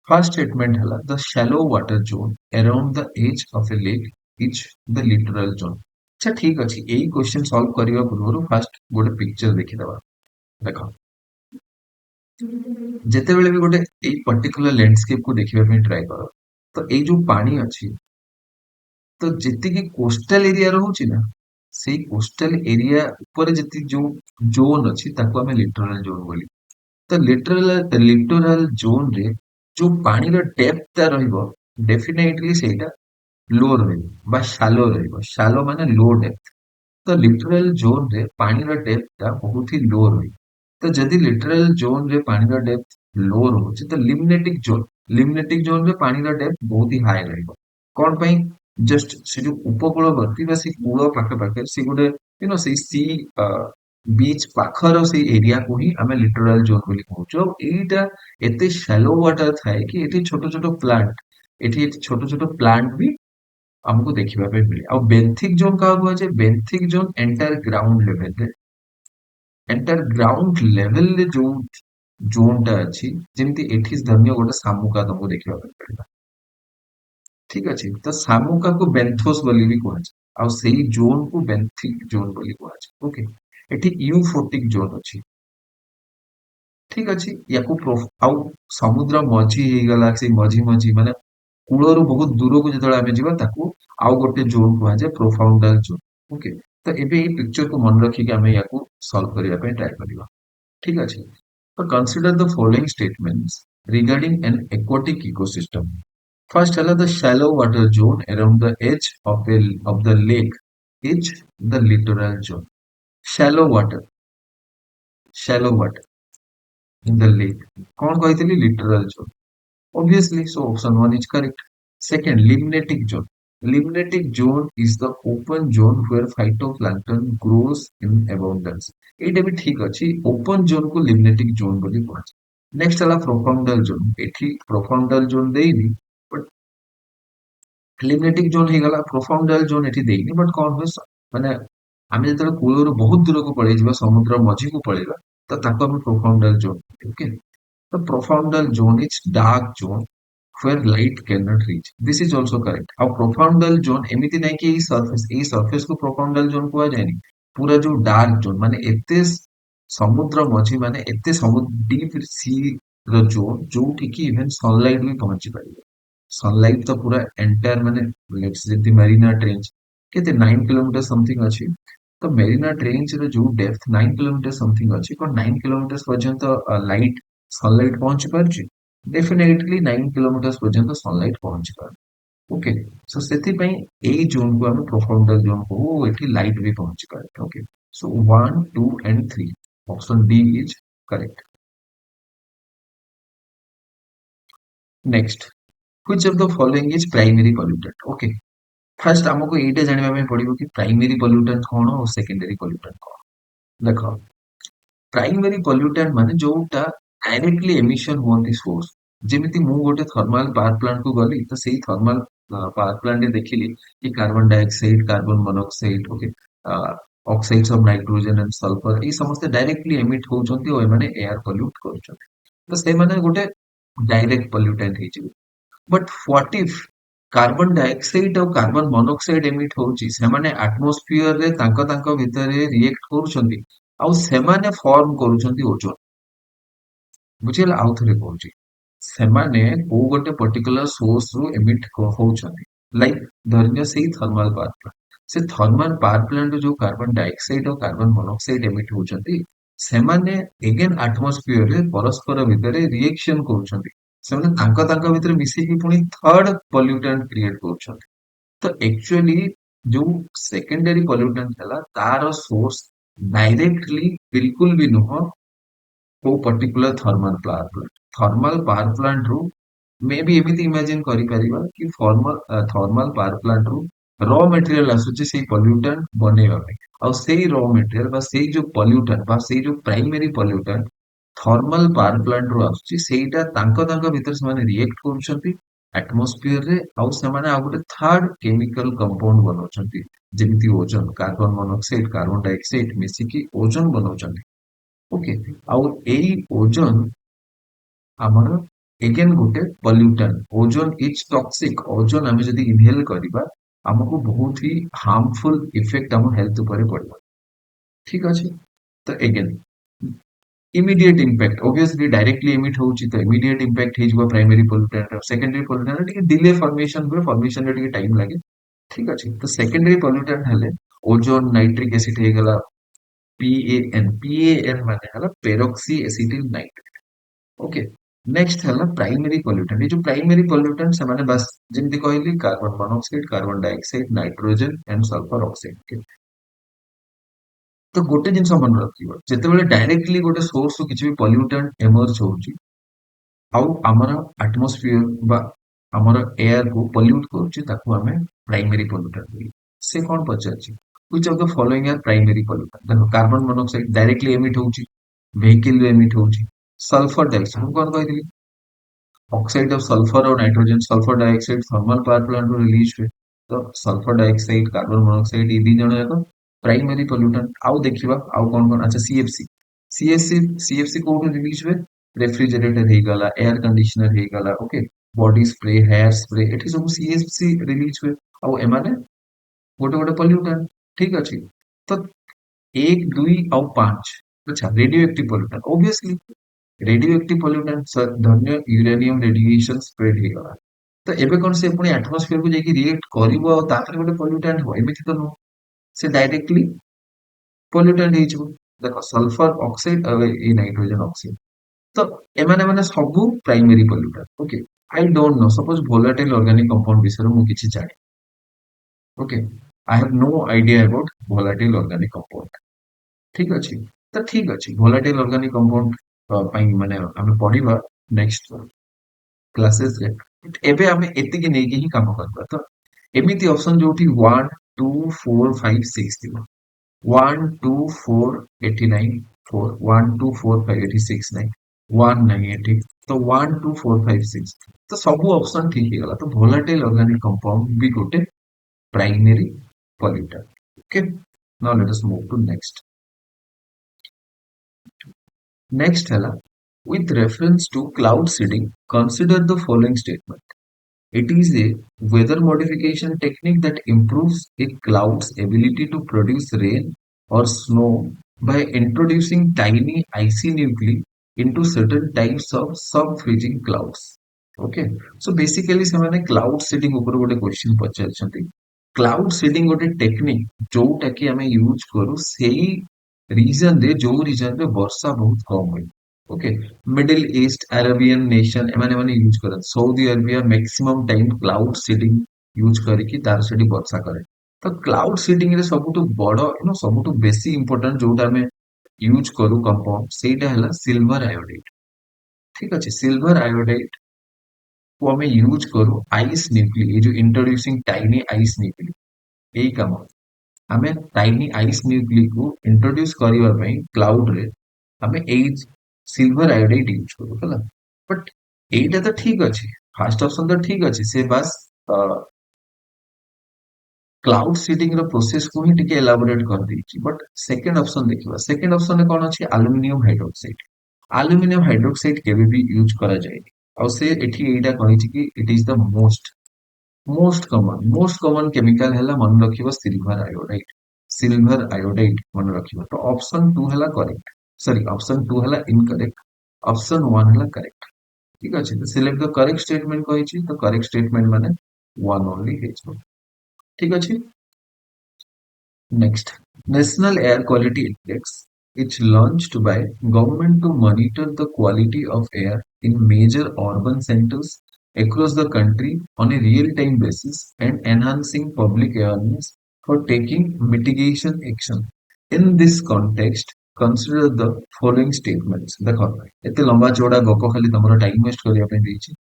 First statement है the shallow water zone around the edge of a lake is the littoral zone. अच्छा ठीक अच्छी यही question solve करने पूर्व fast गोटे picture देखिदबा। देख, ଯେତେବେଳେ ବି ଗୋଟେ ଏଇ ପର୍ଟିକୁଲାର ଲ୍ୟାଣ୍ଡସ୍କେପ କୁ ଦେଖିବା ପାଇଁ ଟ୍ରାଏ କର, ତ ଏଇ ଯୋଉ ପାଣି ଅଛି, ତ ଯେତିକି କୋଷ୍ଟାଲ ଏରିଆ ରହୁଛି ନା, ସେଇ କୋଷ୍ଟାଲ ଏରିଆ ଉପରେ ଯେତିକି ଯୋଉ ଜୋନ ଅଛି ତାକୁ ଆମେ ଲିଟରାଲ ଜୋନ ବୋଲି। ତ ଲିଟରାଲ ଜୋନ ରେ ଯୋଉ ପାଣିର ଡେପ୍ଥ ଟା ରହିବ, ଡେଫିନେଟଲି ସେଇଟା लो ରହିବ ବା shallow ରହିବ। shallow ମାନେ low depth। ତ ଲିଟରାଲ ଜୋନ ରେ ପାଣିର ଡେପ୍ଥ ଟା ବହୁତ ହି ଲୋ ରହିବ। ତ ଯଦି ଲିଟରାଲ ଜୋନ ରେ ପାଣିର ଡେପ୍ଥ ଲୋ ରହୁଛି, ତ ଲିମନେଟିକ ଜୋନ ରେ ପାଣିର ଡେପ୍ଥ ବହୁତ ହି ହାଇ ରହିବ। କଣ ପାଇଁ, ଜଷ୍ଟ ସେ ଯୋଉ ଉପକୂଳବର୍ତ୍ତୀ ବା ସେ କୂଳ ପାଖେ ସେ ଗୋଟେ ସେଇ ସି ବିଚ୍ ପାଖର ସେଇ ଏରିଆକୁ ହିଁ ଆମେ ଲିଟରାଲ ଜୋନ ବୋଲି କହୁଛୁ। ଆଉ ଏଇଟା ଏତେ shallow water ଥାଏ କି ଏଠି ଛୋଟ ଛୋଟ ପ୍ଲାଣ୍ଟ, ଏଠି ଛୋଟ ଛୋଟ ପ୍ଲାଣ୍ଟ ବି ଆମକୁ ଦେଖିବା ପାଇଁ ମିଳେ। ଆଉ ବେନ୍ଥିକ ଜୋନ କାହାକୁ କୁହାଯାଏ, ବେନ୍ଥିକ ଜୋନ ଏଣ୍ଟାର ଗ୍ରାଉଣ୍ଡ ଲେଭେଲରେ ଯୋଉ ଜୋନ ଟା ଅଛି, ଯେମିତି ଏଠି ଧନ୍ୟ ଗୋଟେ ଶାମୁକା ତମକୁ ଦେଖିବା ପାଇଁ ମିଳିଲା, ଠିକ ଅଛି। ତ ଶାମୁକାକୁ ବେନ୍ଥୋସ ବୋଲି ବି କୁହାଯାଏ, ଆଉ ସେଇ ଜୋନ କୁ ବେନ୍ଥିକ ଜୋନ ବୋଲି କୁହାଯାଏ। ଓକେ, ଏଠି ୟୁଫୋଟିକ ଜୋନ ଅଛି, ଠିକ ଅଛି। ଆଉ ସମୁଦ୍ର ମଝି ହେଇଗଲା, ସେଇ ମଝି ମଝି ମାନେ କୂଳରୁ ବହୁତ ଦୂରକୁ ଯେତେବେଳେ ଆମେ ଯିବା, ତାକୁ ଆଉ ଗୋଟେ ଜୋନ କୁହାଯାଏ ପ୍ରୋଫାଉଣ୍ଡାଲ ଜୋନ। ଓକେ, ତ ଏବେ ଏଇ ପିକ୍ଚରକୁ ମନେ ରଖିକି ଆମେ ୟାକୁ ସଲ୍ଭ କରିବା ପାଇଁ ଟ୍ରାଏ କରିବା, ଠିକ ଅଛି। ତ consider the following statements regarding an aquatic ecosystem. First ହେଲା the shallow water zone around the edge of the lake is the littoral zone. Shallow water, shallow water in the lake, କଣ କହିଥିଲି, littoral zone, obviously, so option 1 is correct. Second, limnetic zone. Limnetic zone is the open zone where phytoplankton grows in abundance. ଏଇଟା ବି ଠିକ ଅଛି, open zone କୁ limnetic zone ବୋଲି କୁହାଯାଏ। Next ହେଲା profundal zone। ଏଠି profundal zone ଦେଇନି, ବଟ୍ limnetic zone ହେଇଗଲା। profundal zone ଏଠି ଦେଇନି, ବଟ୍ କଣ ହୁଏ, ମାନେ ଆମେ ଯେତେବେଳେ କୂଳରୁ ବହୁତ ଦୂରକୁ ପଳେଇଯିବା, ସମୁଦ୍ର ମଝିକୁ ପଳେଇବା, ତ ତାକୁ ଆମେ profundal zone, okay. The profundal zone is dark zone where light cannot reach. This is also correct. ଆଉ profundal zone ଏମିତି ନାହିଁ କି ଏଇ surface କୁ profundal zone କୁହାଯାଏନି। ପୁରା ଯୋଉ dark zone ମାନେ ଏତେ ସମୁଦ୍ର ମଝି, ମାନେ ଏତେ deep sea ର zone ଯୋଉଠି କି even sunlight ବି ପହଞ୍ଚି ପାରିବ। sunlight ତ ପୁରା entire ମାନେ ଯେମିତି ମେରିନା ଟ୍ରେଞ୍ଚ କେତେ 9 କିଲୋମିଟର ସମଥିଙ୍ଗ ଅଛି। तो मेरिना ट्रेंच ର ଯୋଉ ଡେପ୍ଥ 9 କିଲୋମିଟର ସମଥିଙ୍ଗ ଅଛି କଣ 9 କିଲୋମିଟର ପର୍ଯ୍ୟନ୍ତ ଲାଇଟ୍ ସନଲାଇଟ୍ ପହଞ୍ଚି ପାରୁଛି? ଡେଫିନେଟଲି 9 କିଲୋମିଟର ପର୍ଯ୍ୟନ୍ତ ସନଲାଇଟ୍ ପହଞ୍ଚି ପାରୁଛି। ଓକେ, ସୋ ସେଥିପାଇଁ ଏଇ ଜୋନକୁ ଆମେ ପ୍ରୋଫାଉଣ୍ଡଲ ଜୋନ କହୁ, ଏଠି ଲାଇଟ୍ ବି ପହଞ୍ଚି ପାରେ। Okay, so 1 2 and 3 option D is correct. Next, which of the following is primary pollutant? Okay, first हमको एटा जानिबा में पड़िबो कि प्राइमरी पोल्यूटेंट कोन और सेकेंडरी पोल्यूटेंट कोन। देखो, प्राइमरी पोल्यूटेंट माने जोटा डायरेक्टली एमिशन होती सोर्स, जेमिति मु गोटे थर्मल पावर प्लांट को गली तो सेही थर्मल पावर प्लांट रे देखिली कि carbon dioxide, carbon monoxide, okay, oxides of nitrogen and sulphur ये समस्त डायरेक्टली एमिट होउचंती और माने एयर पोल्यूट करूचंती, तो से माने गोटे डायरेक्ट पोल्यूटेंट हे। But what if carbon dioxide और कार्बन मोनोऑक्साइड एमिट होउची, सेमाने एटमॉस्फेयर रे तांको तांको भितरे रिएक्ट करूचंती ଆଉ ସେମାନେ ଫର୍ମ କରୁଛନ୍ତି ଓଜୋନ। ବୁଝିହେଲା? ଆଉ ଥରେ କହୁଛି, ସେମାନେ କୋଉ ଗୋଟେ ପର୍ଟିକୁଲାର ସୋର୍ସ ରୁ ଏମିଟ ହଉଛନ୍ତି, ଲାଇକ ଧରିନିଅ ସେଇ ଥର୍ମାଲ ପାୱାର ପ୍ଲାଣ୍ଟ, ସେ ଥର୍ମାଲ ପାୱାର ପ୍ଲାଣ୍ଟ ରୁ ଯୋଉ କାର୍ବନ ଡାଇଅକ୍ସାଇଡ ଆଉ କାର୍ବନ ମୋନୋକ୍ସାଇଡ ଏମିଟ ହଉଛନ୍ତି, ସେମାନେ ଏଗେନ ଆଟମୋସ୍ଫିୟର ରେ ପରସ୍ପର ଭିତରେ ରିଏକ୍ସନ କରୁଛନ୍ତି, ସେମାନେ ତାଙ୍କ ତାଙ୍କ ଭିତରେ ମିଶିକି ପୁଣି ଥର୍ଡ ପଲ୍ୟୁଟାଣ୍ଟ କ୍ରିଏଟ କରୁଛନ୍ତି। ତ एक्चुअली जो सेकेंडरी पोल्यूटेंट है तार सोर्स डायरेक्टली बिल्कुल भी नुह को पर्टिकुलर थर्मल पावर प्लांट रू मे भी एमती इमेजिन करि परिबा कि थर्मल पावर प्लांट रू रॉ मटेरियल आसुची से पोल्यूटेंट बनेबा पे, और सेही रॉ मटेरियल बा सेही जो पोल्यूटेंट बा सेही जो primary pollutant thermal power plant रू आसुची सेहीटा तांको तांको भीतर से रिएक्ट करूछंती एटमॉस्फेयर रे, आउ सेमाने आ गोटे थर्ड केमिकल कंपाउंड बनाउछंती जेमिति ozone, carbon monoxide, carbon dioxide मिसिकी ओजोन बनाउछंती। ओके, आउ एई ओजोन ଆମର एगेन गोटे pollutant, ozone is toxic, ozone आमे जदि इनहेल करिबा हमको बहुत ही हार्मफुल इफेक्ट हम हेल्थ ऊपर पड़िबा। ठीक अछि, तो again immediate impact obviously directly emit होउची तो इमीडिएट इंपैक्ट हे जबो प्राइमरी पोल्यूटेंट, सेकेंडरी पोल्यूटेंट टिके डिले फॉर्मेशन हुए, फॉर्मेशन रे टिके टाइम लागे। ठीक अछि, तो सेकेंडरी पोल्यूटेंट हले ओजोन, नाइट्रिक एसिड हे गला पीएन, पीएन माने हला peroxy acetyl nitrate. Okay, next हला प्राइमरी पोल्यूटेंट, ये जो प्राइमरी पोल्यूटेंट से माने बस जेमति कहली carbon monoxide, carbon dioxide, nitrogen and sulphur oxide. तो गोटे जिनस मन रखिबो, जेतेबेले डायरेक्टली गोटे सोर्स रो किछि भी पोल्यूटेंट एमर्ज होउची आउ हमर एटमॉस्फेयर बा हमर एयर को पोल्यूट करूची, ताकू हमें प्राइमरी पोल्यूटेंट बोली। से कोन पचारची, which of the following are primary pollutant? देखो, कार्बन मोनोऑक्साइड डायरेक्टली एमिट होउची, व्हीकल रे एमिट होउची। सल्फर डाइऑक्साइड हम कोन कहली, ऑक्साइड ऑफ सल्फर और nitrogen, sulphur dioxide thermal power plant रो रिलीज हुए, तो सल्फर डाइऑक्साइड, कार्बन मोनोऑक्साइड ये दी जण जाक प्राइमरी पोल्यूटेंट। आउ देखिबा आउ कोन कोन, अच्छा सीएफसी, सीएफसी कोड रिलीज हुए, रेफ्रिजरेटर हे गला, एयर कंडीशनर हे गला, okay, body spray, hair spray, एठी सब सीएफसी रिलीज हुए, आउ एमाने गोटे गोटे पोल्यूटेंट। ठीक अछि, तो 1 2 और 5, अच्छा radio active pollutant, obviously radio active pollutant धन्य यूरेनियम रेडिएशन स्प्रेड हे गला, तो एबे कोन से पुनी एटमॉस्फेयर को जेकी रिएक्ट करिवो और तापर गोटे पोल्यूटेंट हो, एमिति तो नो, से डायरेक्टली पोल्यूटेंट हे जबो। देखो, सल्फर ऑक्साइड और ए नाइट्रोजन ऑक्साइड, तो एमाने माने सबु primary pollutant. Okay, I don't know, suppose volatile organic compound विषय मु किछि जाने, okay, I have no idea about volatile organic compound. ठीक अछि, तो ठीक अछि, वोलेटाइल ऑर्गेनिक कंपाउंड पई माने हमें पढिबा नेक्स्ट क्लासेस रे, एबे हमें एतिकी नेकी ही काम करबा। तो एमिति ऑप्शन जोठी 1 2 4 5 6 थिबो, 1 2 4 89 4, 1 2 4 5 86 9, 1 9 80, तो 1 2 4 5 6, तो सब ऑप्शन ठीक ही गला। तो वोलेटाइल ऑर्गेनिक कंपाउंड भी गोटे primary pollutant. Okay, now let us move to next. Next है with reference to cloud seeding, consider the following statement. It is a weather modification technique that improves a cloud's ability to produce rain or snow by introducing tiny icy nuclei into certain types of sub-freezing clouds. Okay, so basically ସେମାନେ cloud seeding ଉପରେ ଗୋଟେ question ପଚାରିଛନ୍ତି। Cloud seeding गोटे technique जोटा कि आम use करू से रीजन रे जो रीजन रे वर्षा बहुत कम हुए okay Middle East Arabian nation एमाने माने यूज करत Saudi Arabia maximum time cloud seeding use करके तार सेठी वर्षा करे तो क्लाउड सीडिंग रे सबुठु बड़ सबुठु बेसी इंपोर्टेंट जोटा आम यूज करू कंपाउंड सेटा हला सिल्वर आयोडाइड ठीक अच्छे सिल्वर आयोडाइड को आम यूज करू आइस न्यूक्ली जो इंट्रोड्यूसिंग टाइनी आइस न्यूक्ली यही काम आमे टाइनी आइस न्यूक्ली को इंट्रोड्यूस करबा पई क्लाउड रे आमे एई सिल्वर आयोडाइड यूज करू हला बट एटा तो ठीक अछि फर्स्ट ऑप्शन तो ठीक अछि से बस क्लाउड सीडिंग रो प्रोसेस को ही टिके एलाबोरेट कर देछि बट सेकंड ऑप्शन देखिबा सेकंड ऑप्शन में कोन अछि एल्युमिनियम हाइड्रोक्साइड केबे भी यूज करा जाय और से एठी एटा कहिछि कि it is the most common chemical हैला मन रखिबो सिल्वर आयोडाइड मन रखिबो तो ऑप्शन 2 हैला करेक्ट सॉरी ऑप्शन 2 हैला इनकरेक्ट ऑप्शन 1 हैला करेक्ट ठीक अछि तो सिलेक्ट द करेक्ट स्टेटमेंट कहिछि तो करेक्ट स्टेटमेंट माने 1 ओनली हेजो ठीक अछि next national air quality index it's launched by government to monitor the quality of air in major urban centers across the country on a real-time basis and enhancing public awareness for taking mitigation action. In this context, consider the following statements. देखो एते लंबा चौड़ा गप खाली तमरो time waste करिया पे देछि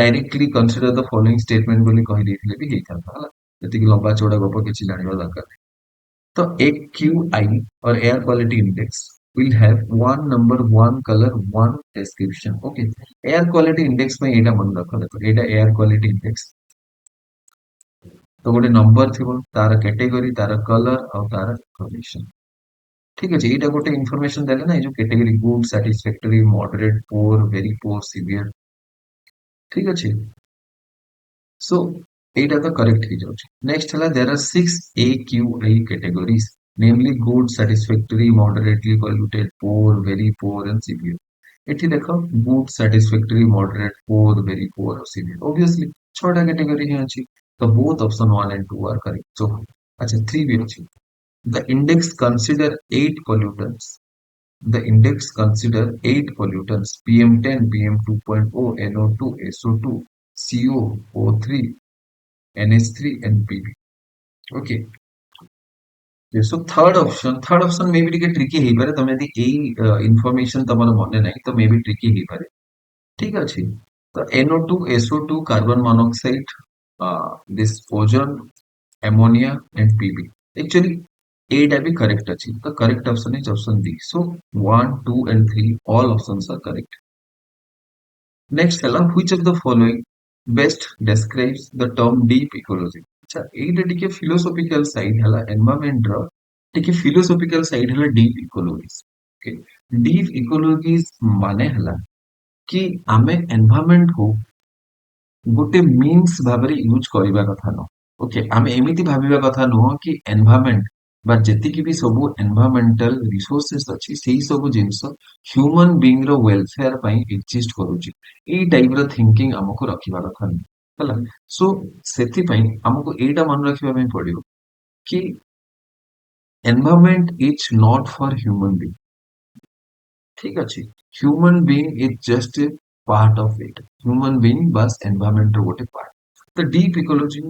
directly consider the following statement बोली कहि देथिले भी हेइथाता हला एतिक लंबा चौड़ा गप किछि जानिबा दरकार तो एक QI और air quality index will have one number, one color, one description. Okay. Air quality index में एटा मन रख देखो एटा एयर क्वालिटी इंडेक्स तो गोटे नंबर थिबो तार कैटेगरी तार कलर और तार इंफॉर्मेशन ठीक अछि एटा गोटे इंफॉर्मेशन देले ना ए जो category good satisfactory moderate poor very poor severe ठीक अछि So, eight are the correct features. Next, there are six AQI categories, namely good, satisfactory, moderately polluted, poor, very poor, and severe. एठी देखो good, satisfactory, moderate, poor, very poor, और severe. Obviously, छोटा category ही अच्छी. तो both option 1 and 2 are correct. So, अच्छा 3 भी अच्छी. The index consider 8 pollutants. The index consider 8 pollutants PM10, PM2.0, NO2, SO2, CO, O3, NH3 and PB. Okay. So third option may be ଟିକେ tricky ହେଇପାରେ ତମେ ଯଦି ଏଇ information ତମର ମନେ ନାହିଁ ତ may be tricky ହେଇପାରେ ଠିକ ଅଛି ତ NO2 SO2 carbon monoxide this ozone ammonia and PB actually एटा भी correct ଅଛି the correct option is option D so 1 2 and 3 all options are correct next ହେଲା which of the following best describes the term deep ecology अच्छा एटा ଟିକେ philosophical side ହେଲା environment ର ଟିକେ philosophical side ହେଲା deep ecologies okay deep ecologies ମାନେ ହେଲା कि ଆମେ environment को ଗୋଟେ means ଭାବରେ यूज କରିବା କଥା ନୁହଁ ଓକେ ଆମେ ଏମିତି ଭାବିବା କଥା ନୁହଁ କି environment ବା ଯେତିକି ବି ସବୁ environmental resources ଅଛି ସେଇ ସବୁ ଜିନିଷ human being ର welfare ପାଇଁ exist କରୁଛି ଏଇ ଟାଇପ ର thinking ଆମକୁ ରଖିବା କଥା ନୁହଁ ହେଲା ସୋ ସେଥିପାଇଁ ଆମକୁ ଏଇଟା ମନେ ରଖିବା ପାଇଁ ପଡିବ କି environment is not for human being ठीक अछि human being is just a part of it human being बस environment रो गोटे part तो deep ecology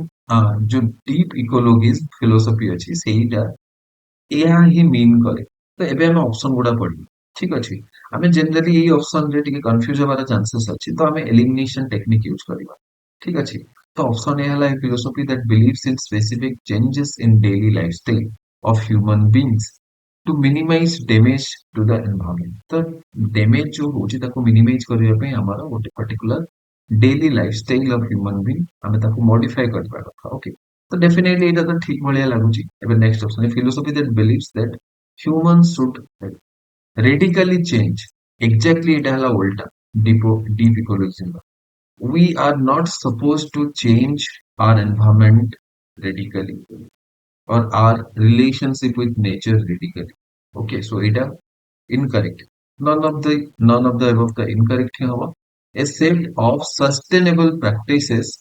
जो deep ecologies philosophy अछि सेहीटा एहा ही मीन करे तो एबे हम ऑप्शन गुडा पढी ठीक अछि हमें जनरली एई ऑप्शन रे टिके कंफ्यूज होबार चांसेस अछि तो हमें एलिमिनेशन टेक्निक यूज करिबा ठीक अछि तो ऑप्शन ए हला philosophy that believes in specific changes in daily lifestyle of human beings to minimise damage to the environment तो डैमेज जो होची ताको मिनिमाइज करिया पे हमारा गोटे particular daily lifestyle of human being हमें ताको मॉडिफाई करबा कथा ओके तो डेफिनेटली एटा तो ठीक भलिया लागुची एबे next option philosophy that believes that humans should radically change exactly it hala ulta deep ecology we are not supposed to change our environment radically or our relationship with nature radically okay so এটা incorrect none of the above the incorrect here a set of sustainable practices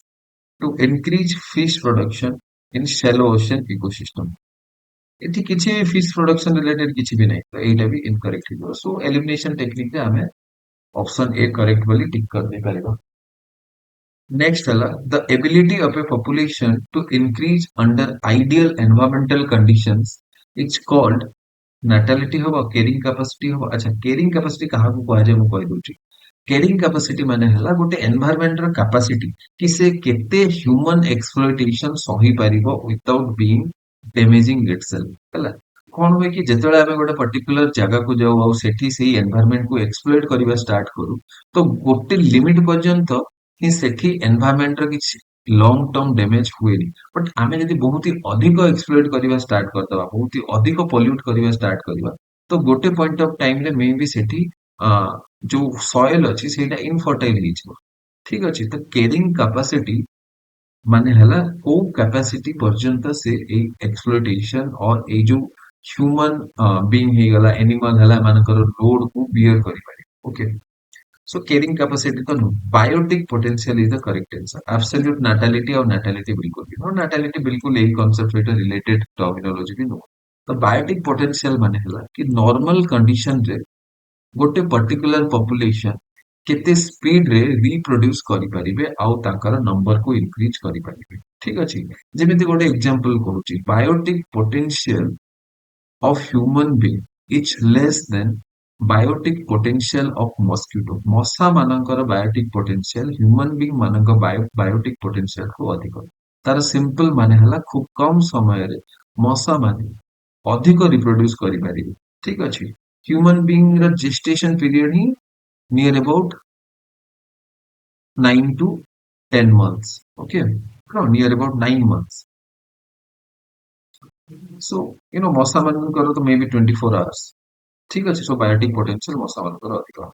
to increase fish production in shallow ocean ecosystem. ଏଠି କିଛି fish production related କିଛି ବି ନାହିଁ ତ ଏଇଟା ବି incorrect ହେଇଯିବ so elimination technique ରେ ଆମେ option A correct ବୋଲି tick କରିଦେଇ ପାରିବା next ହେଲା the ability of a population to increase under ideal environmental conditions is called natality ହବ carrying capacity ହବ ଆଚ୍ଛା carrying capacity କାହାକୁ କୁହାଯାଏ ମୁଁ କହିଦଉଛି carrying capacity ମାନେ ହେଲା ଗୋଟେ environment ର capacity କି ସେ କେତେ human exploitation ସହି ପାରିବ without being damaging itself ହେଲା କଣ ହୁଏ କି ଯେତେବେଳେ ଆମେ ଗୋଟେ particular ଜାଗାକୁ ଯାଉ ଆଉ ସେଠି ସେଇ environment କୁ exploit କରିବା start କରୁ ତ ଗୋଟେ limit ପର୍ଯ୍ୟନ୍ତ ହିଁ ସେଠି environment ର କିଛି long term damage ହୁଏନି ବଟ୍ ଆମେ ଯଦି ବହୁତ ହି ଅଧିକ exploit କରିବା start କରିଦବା ବହୁତ ହି ଅଧିକ pollute କରିବା start କରିବା ତ ଗୋଟେ point of time ରେ may be ସେଠି ଯୋଉ soil ଅଛି ସେଇଟା infertile ହେଇଯିବ ଠିକ ଅଛି ତ carrying capacity ମାନେ ହେଲା କୋଉ capacity ପର୍ଯ୍ୟନ୍ତ ସେ ଏଇ exploitation or ଏଇ ଯୋଉ human being ହେଇଗଲା animal ହେଲା ଏମାନଙ୍କର load କୁ bear କରିପାରିବ okay so carrying capacity ତ ନୁହଁ biotic potential is the correct answer absolute natality और natality बिल्कुल भी नୁହଁ natality बिल्कुल ଏଇ concept ସହିତ related terminology ବି ନୁହଁ ତ biotic potential ମାନେ ହେଲା କି normal condition ରେ ଗୋଟେ particular population କେତେ ସ୍ପିଡ୍ ରେ ରିପ୍ରୋଡ୍ୟୁସ କରିପାରିବେ ଆଉ ତାଙ୍କର ନମ୍ବରକୁ ଇନକ୍ରିଜ କରିପାରିବେ ଠିକ ଅଛି ଯେମିତି ଗୋଟେ ଏକ୍ସାମ୍ପଲ କହୁଛି biotic potential of Humane being is less than biotic potential of mosquito ମଶା ମାନଙ୍କର ବାୟୋଟିକ ପୋଟେନ୍ସିଆଲ ହ୍ୟୁମାନ ବିଙ୍ଗ ମାନଙ୍କ ବାୟୋଟିକ ପୋଟେନ୍ସିଆଲ ଠୁ ଅଧିକ ତାର ସିମ୍ପଲ ମାନେ ହେଲା ଖୁବ କମ ସମୟରେ ମଶା ମାନେ ଅଧିକ ରିପ୍ରୋଡ୍ୟୁସ କରିପାରିବେ ଠିକ ଅଛି ହ୍ୟୁମାନ ବିଙ୍ଗ ର ଜେଷ୍ଟେସନ ପିରିୟଡ ହିଁ near about 9 to 10 months. Okay. No, near about 9 months. So, ମଶା ମାନଙ୍କର ତ maybe 24 hours. ଠିକ ଅଛି, so biotic potential ମଶା ମାନଙ୍କର ଅଧିକ।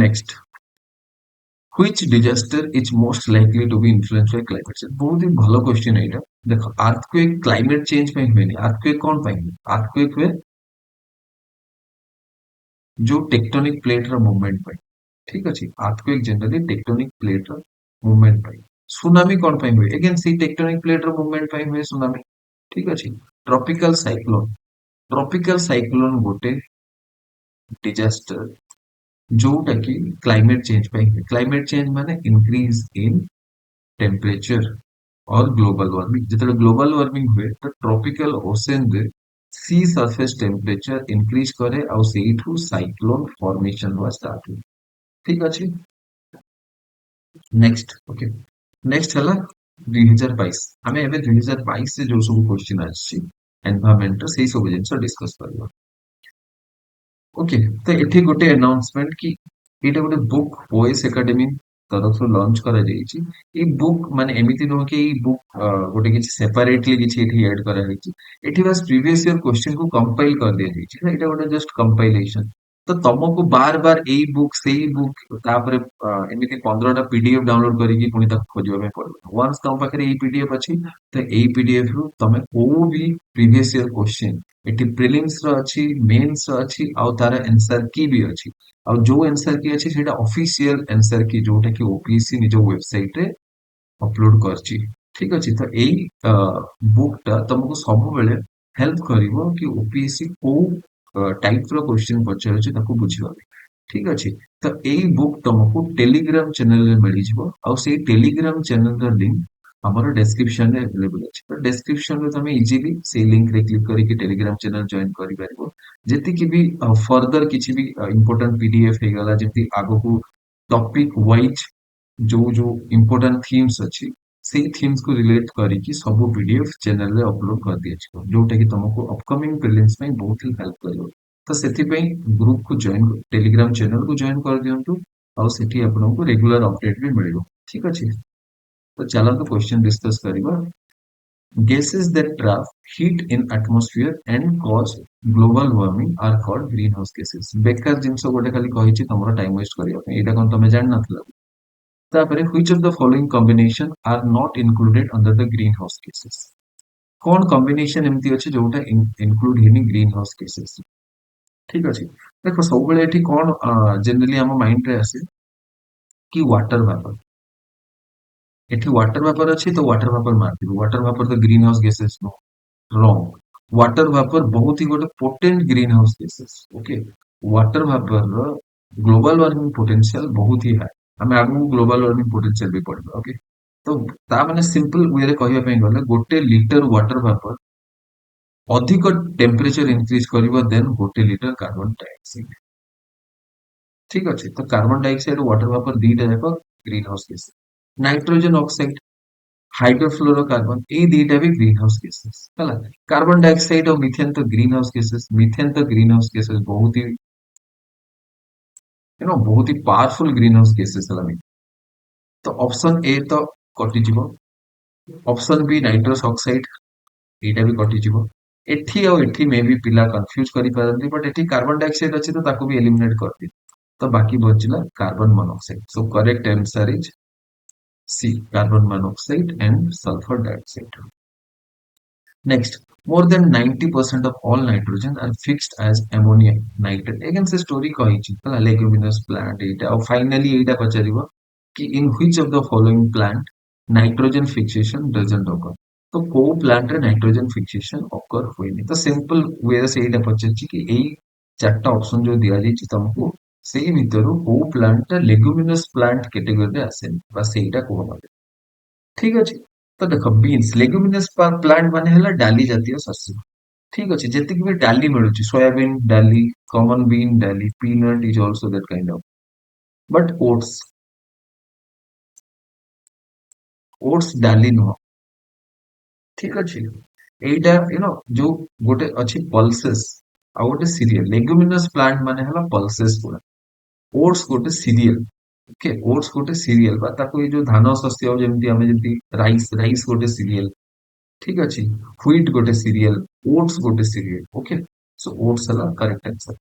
Next, which disaster is most likely to be influenced by climate change? ବହୁତ ହି ଭଲ question ଏଇଟା। ଦେଖ, earthquake climate change ପାଇଁ ହୁଏନି। earthquake କଣ ପାଇଁ ହୁଏ? earthquake ହୁଏ जो टेक्टोनिक प्लेट ର ମୁଭମେଣ୍ଟ ପାଇଁ ଠିକ ଅଛି earthquake generally टेक्टोनिक प्लेट ର ମୁଭମେଣ୍ଟ ପାଇଁ ସୁନାମି କଣ ପାଇଁ ହୁଏ again ସେଇ टेक्टोनिक प्लेट ର ମୁଭମେଣ୍ଟ ପାଇଁ ହୁଏ ସୁନାମି ଠିକ ଅଛି ट्रपिकल साइक्लोन ଗୋଟେ डिजास्टर ଯୋଉଟା କି କ୍ଲାଇମେଟ ଚେଞ୍ଜ ପାଇଁ ହୁଏ କ୍ଲାଇମେଟ ଚେଞ୍ଜ ମାନେ ଇନକ୍ରିଜ ଇନ टेम्परेचर और ग्लोबल वार्मिंग ଯେତେବେଳେ ଗ୍ଲୋବାଲ ୱାର୍ମିଂ ହୁଏ ତ ଟ୍ରପିକାଲ ଓସେନ ରେ सी सरफेस टेम्परेचर इंक्रीज करे ଆଉ ସେଇଠୁ ସାଇକ୍ଲୋନ ଫର୍ମେସନ ବା ଷ୍ଟାର୍ଟ ହୁଏ ଠିକ ଅଛି ନେକ୍ସଟ ଓକେ ନେକ୍ସଟ ହେଲା 2022 ଆମେ ଏବେ 2022 ରେ ଯୋଉ ସବୁ क्वेश्चन ଆସିଛି एनवायरमेंट ର ସେଇ ସବୁ ଜିନିଷ डिस्कस କରିବା ओके तो ଏଠି ଗୋଟେ ଆନାଉନ୍ସମେଣ୍ଟ କି ଏଇଟା ଗୋଟେ ବୁକ୍ ଓଏସ୍ ଏକାଡେମୀ ତରଫରୁ ଲଞ୍ଚ କରାଯାଇଛି ଏଇ ବୁକ୍ ମାନେ ଏମିତି ନୁହଁ କି ଏଇ ବୁକ୍ ଗୋଟେ କିଛି ସେପାରେଟଲି କିଛି ଏଠି ଏଡ୍ କରାଯାଇଛି ଏଠି ବାସ୍ ପ୍ରିଭିୟସ ଇୟର क्वेश्चन को कंपाइल कर दिया जाइए ଏଇଟା ଗୋଟେ ଜଷ୍ଟ कंपाइलेशन ତ ତମକୁ ବାର ବାର ଏଇ ବୁକ୍ ସେଇ ବୁକ୍ ତାପରେ ଏମିତି 15ଟା ପିଡିଏଫ ଡାଉନଲୋଡ କରିକି ପୁଣି ତାକୁ ଖୋଜିବା ପାଇଁ ପଡିବ ୱାନ୍ସ ତମ ପାଖରେ ଏଇ ପିଡିଏଫ ଅଛି ତ ଏଇ ପିଡିଏଫ ରୁ ତମେ କୋଉ ବି ପ୍ରିଭିୟସ ଇୟର क्वेश्चन ଏଠି ପ୍ରିଲିମ୍ସ ର ଅଛି ମେନ୍ସ ର ଅଛି ଆଉ ତାର ଆନ୍ସର କି ବି ଅଛି ଆଉ ଯୋଉ ଆନ୍ସର କି ଅଛି ସେଇଟା ଅଫିସିଆଲ ଆନ୍ସର କି ଯୋଉଟା କି ଓପିଏସସି ନିଜ ୱେବସାଇଟ ରେ अपलोड करछि ठीक अछि तो एई बुक टा तुमको सबुबेले हेल्प करिवो कि ओपीएससी को टाइप रो क्वेश्चन पचारछि ताको बुझिबा ठीक अछि तो एई बुक तुमको टेलीग्राम चैनल रे मिलि जिवो आ सेई टेलीग्राम चैनल रो लिंक हमर डिस्क्रिप्शन रे अवेलेबल अछि तो डिस्क्रिप्शन रे तुम इजीली सेई लिंक रे क्लिक करिके टेलीग्राम चैनल जॉइन करि परिबो जेति कि भी फर्दर किछि भी इंपोर्टेंट पीडीएफ हे गला जेति आगो को टॉपिक वाइज जो जो इम्पोर्टेंट थीम्स अच्छी सेई थीम्स को रिलेट करिकी सब पीडीएफ चैनल रे अपलोड कर दिया जोटा कि तुमको अपकमिंग प्रीलिम्स में बहुत ही हेल्प करिवो तो सेति ग्रुप को जॉइन टेलीग्राम चैनल को जॉइन कर दियंतु और सेठी आपनको रेगुलर अपडेट भी मिलिबो ठीक अछि तो चलंतु क्वेश्चन डिस्कस करिबा gases that trap heat in atmosphere and cause global warming are called greenhouse gases बेकार जिंस गोटे खाली कहिछि तमरो टाइम वेस्ट करिया एटा कोन तमे जान नथला तापरे which of the following combination are not included under the greenhouse gases कौन कॉम्बिनेशन एमती अछि जोटा इंक्लूड हेनी ग्रीन हाउस केसेस ठीक अछि देखो सब बेले एठी कौन जनरली हम माइंड रे आसे कि वाटर वेपर एठी वाटर वेपर अच्छी तो वाटर वेपर मार वाटर वेपर तो greenhouse gases no wrong water vapour बहुत ही गोटे potent greenhouse gases okay water vapour global warming potential बहुत ही हाई आम आगू ग्लोबल वार्मिंग पोटेंशियल भी पढ़ा ओके तो ता माने सिंपल वे रे कहबा पई गले गोटे लीटर वाटर वेपर अधिक टेम्परेचर इंक्रीज करिवो देन गोटे लीटर कार्बन डाइऑक्साइड ठीक अच्छे तो कार्बन डाइऑक्साइड वाटर वेपर दीटा जाक greenhouse gas nitrogen oxide hydrofluorocarbon ए दीटा भी ग्रीन हाउस गैसेस है कार्बन डाइऑक्साइड और मीथेन तो ग्रीन हाउस गैसेस मीथेन तो ग्रीन हाउस गैसेस बहुत ही बहुत ही पावरफुल ग्रीन हाउस गैसेस है तो ऑप्शन ए तो कटिଯିବ ऑप्शन बी नाइट्रस ऑक्साइड एटा भी कटिଯିବ एठी और एठी मे भी पिला कंफ्यूज करि पारନ୍ତି बट एठी कार्बन डाइऑक्साइड अछि तो ताको भी एलिमिनेट कर दियो तो बाकी बचिला carbon monoxide so correct answer is C carbon monoxide and sulphur dioxide Next, more than 90% of all nitrogen are fixed as ammonium nitrate. Again, se story କହିଛି ହେଲା leguminous plant ଏଇଟା ଆଉ finally ଏଇଟା ପଚାରିବ କି in which of the following plant nitrogen fixation doesn't occur? ତ କୋଉ plant ରେ nitrogen fixation occur ହୁଏନି ତ simple way ରେ ସେଇଟା ପଚାରିଛି କି ଏଇ ଚାରିଟା ଅପସନ ଯୋଉ ଦିଆଯାଇଛି ତମକୁ ସେଇ ଭିତରୁ କୋଉ plant ଟା leguminous plant category ରେ ଆସେନି ବା ସେଇଟା କୁହ ମତେ ଠିକ ଅଛି ତ ଦେଖ ବିନ୍ସ ଲେଗୁମିନସ୍ ପ୍ଲାଣ୍ଟ ମାନେ ହେଲା ଡାଲି ଜାତୀୟ ଶସ୍ୟ ଠିକ ଅଛି ଯେତିକି ବି ଡାଲି ମିଳୁଛି ସୋୟାବିନ୍ ଡାଲି କମନ ବିନ୍ ଡାଲି peanut is also that kind of but oats ଡାଲି ନୁହଁ ଠିକ ଅଛି ଏଇଟା ଯୋଉ ଗୋଟେ ଅଛି ପଲସେସ୍ ଆଉ ଗୋଟେ ସିରିଏଲ ଲେଗୁମିନସ୍ ପ୍ଲାଣ୍ଟ ମାନେ ହେଲା ପଲସେସ୍ ଗୁଡା ଓଟ୍ସ ଗୋଟେ ସିରିଏଲ ଓକେ ଓଟ୍ସ ଗୋଟେ ସିରିଏଲ ବା ତାକୁ ଏଇ ଯୋଉ ଧାନ ଶସ୍ୟ ଯେମିତି ଆମେ ଯେମିତି ରାଇସ୍ ଗୋଟେ ସିରିଏଲ ठीक अच्छे व्हीट गोटे सीरियल ओट्स गोटे सीरियल ओके सो ओट्स है correct answer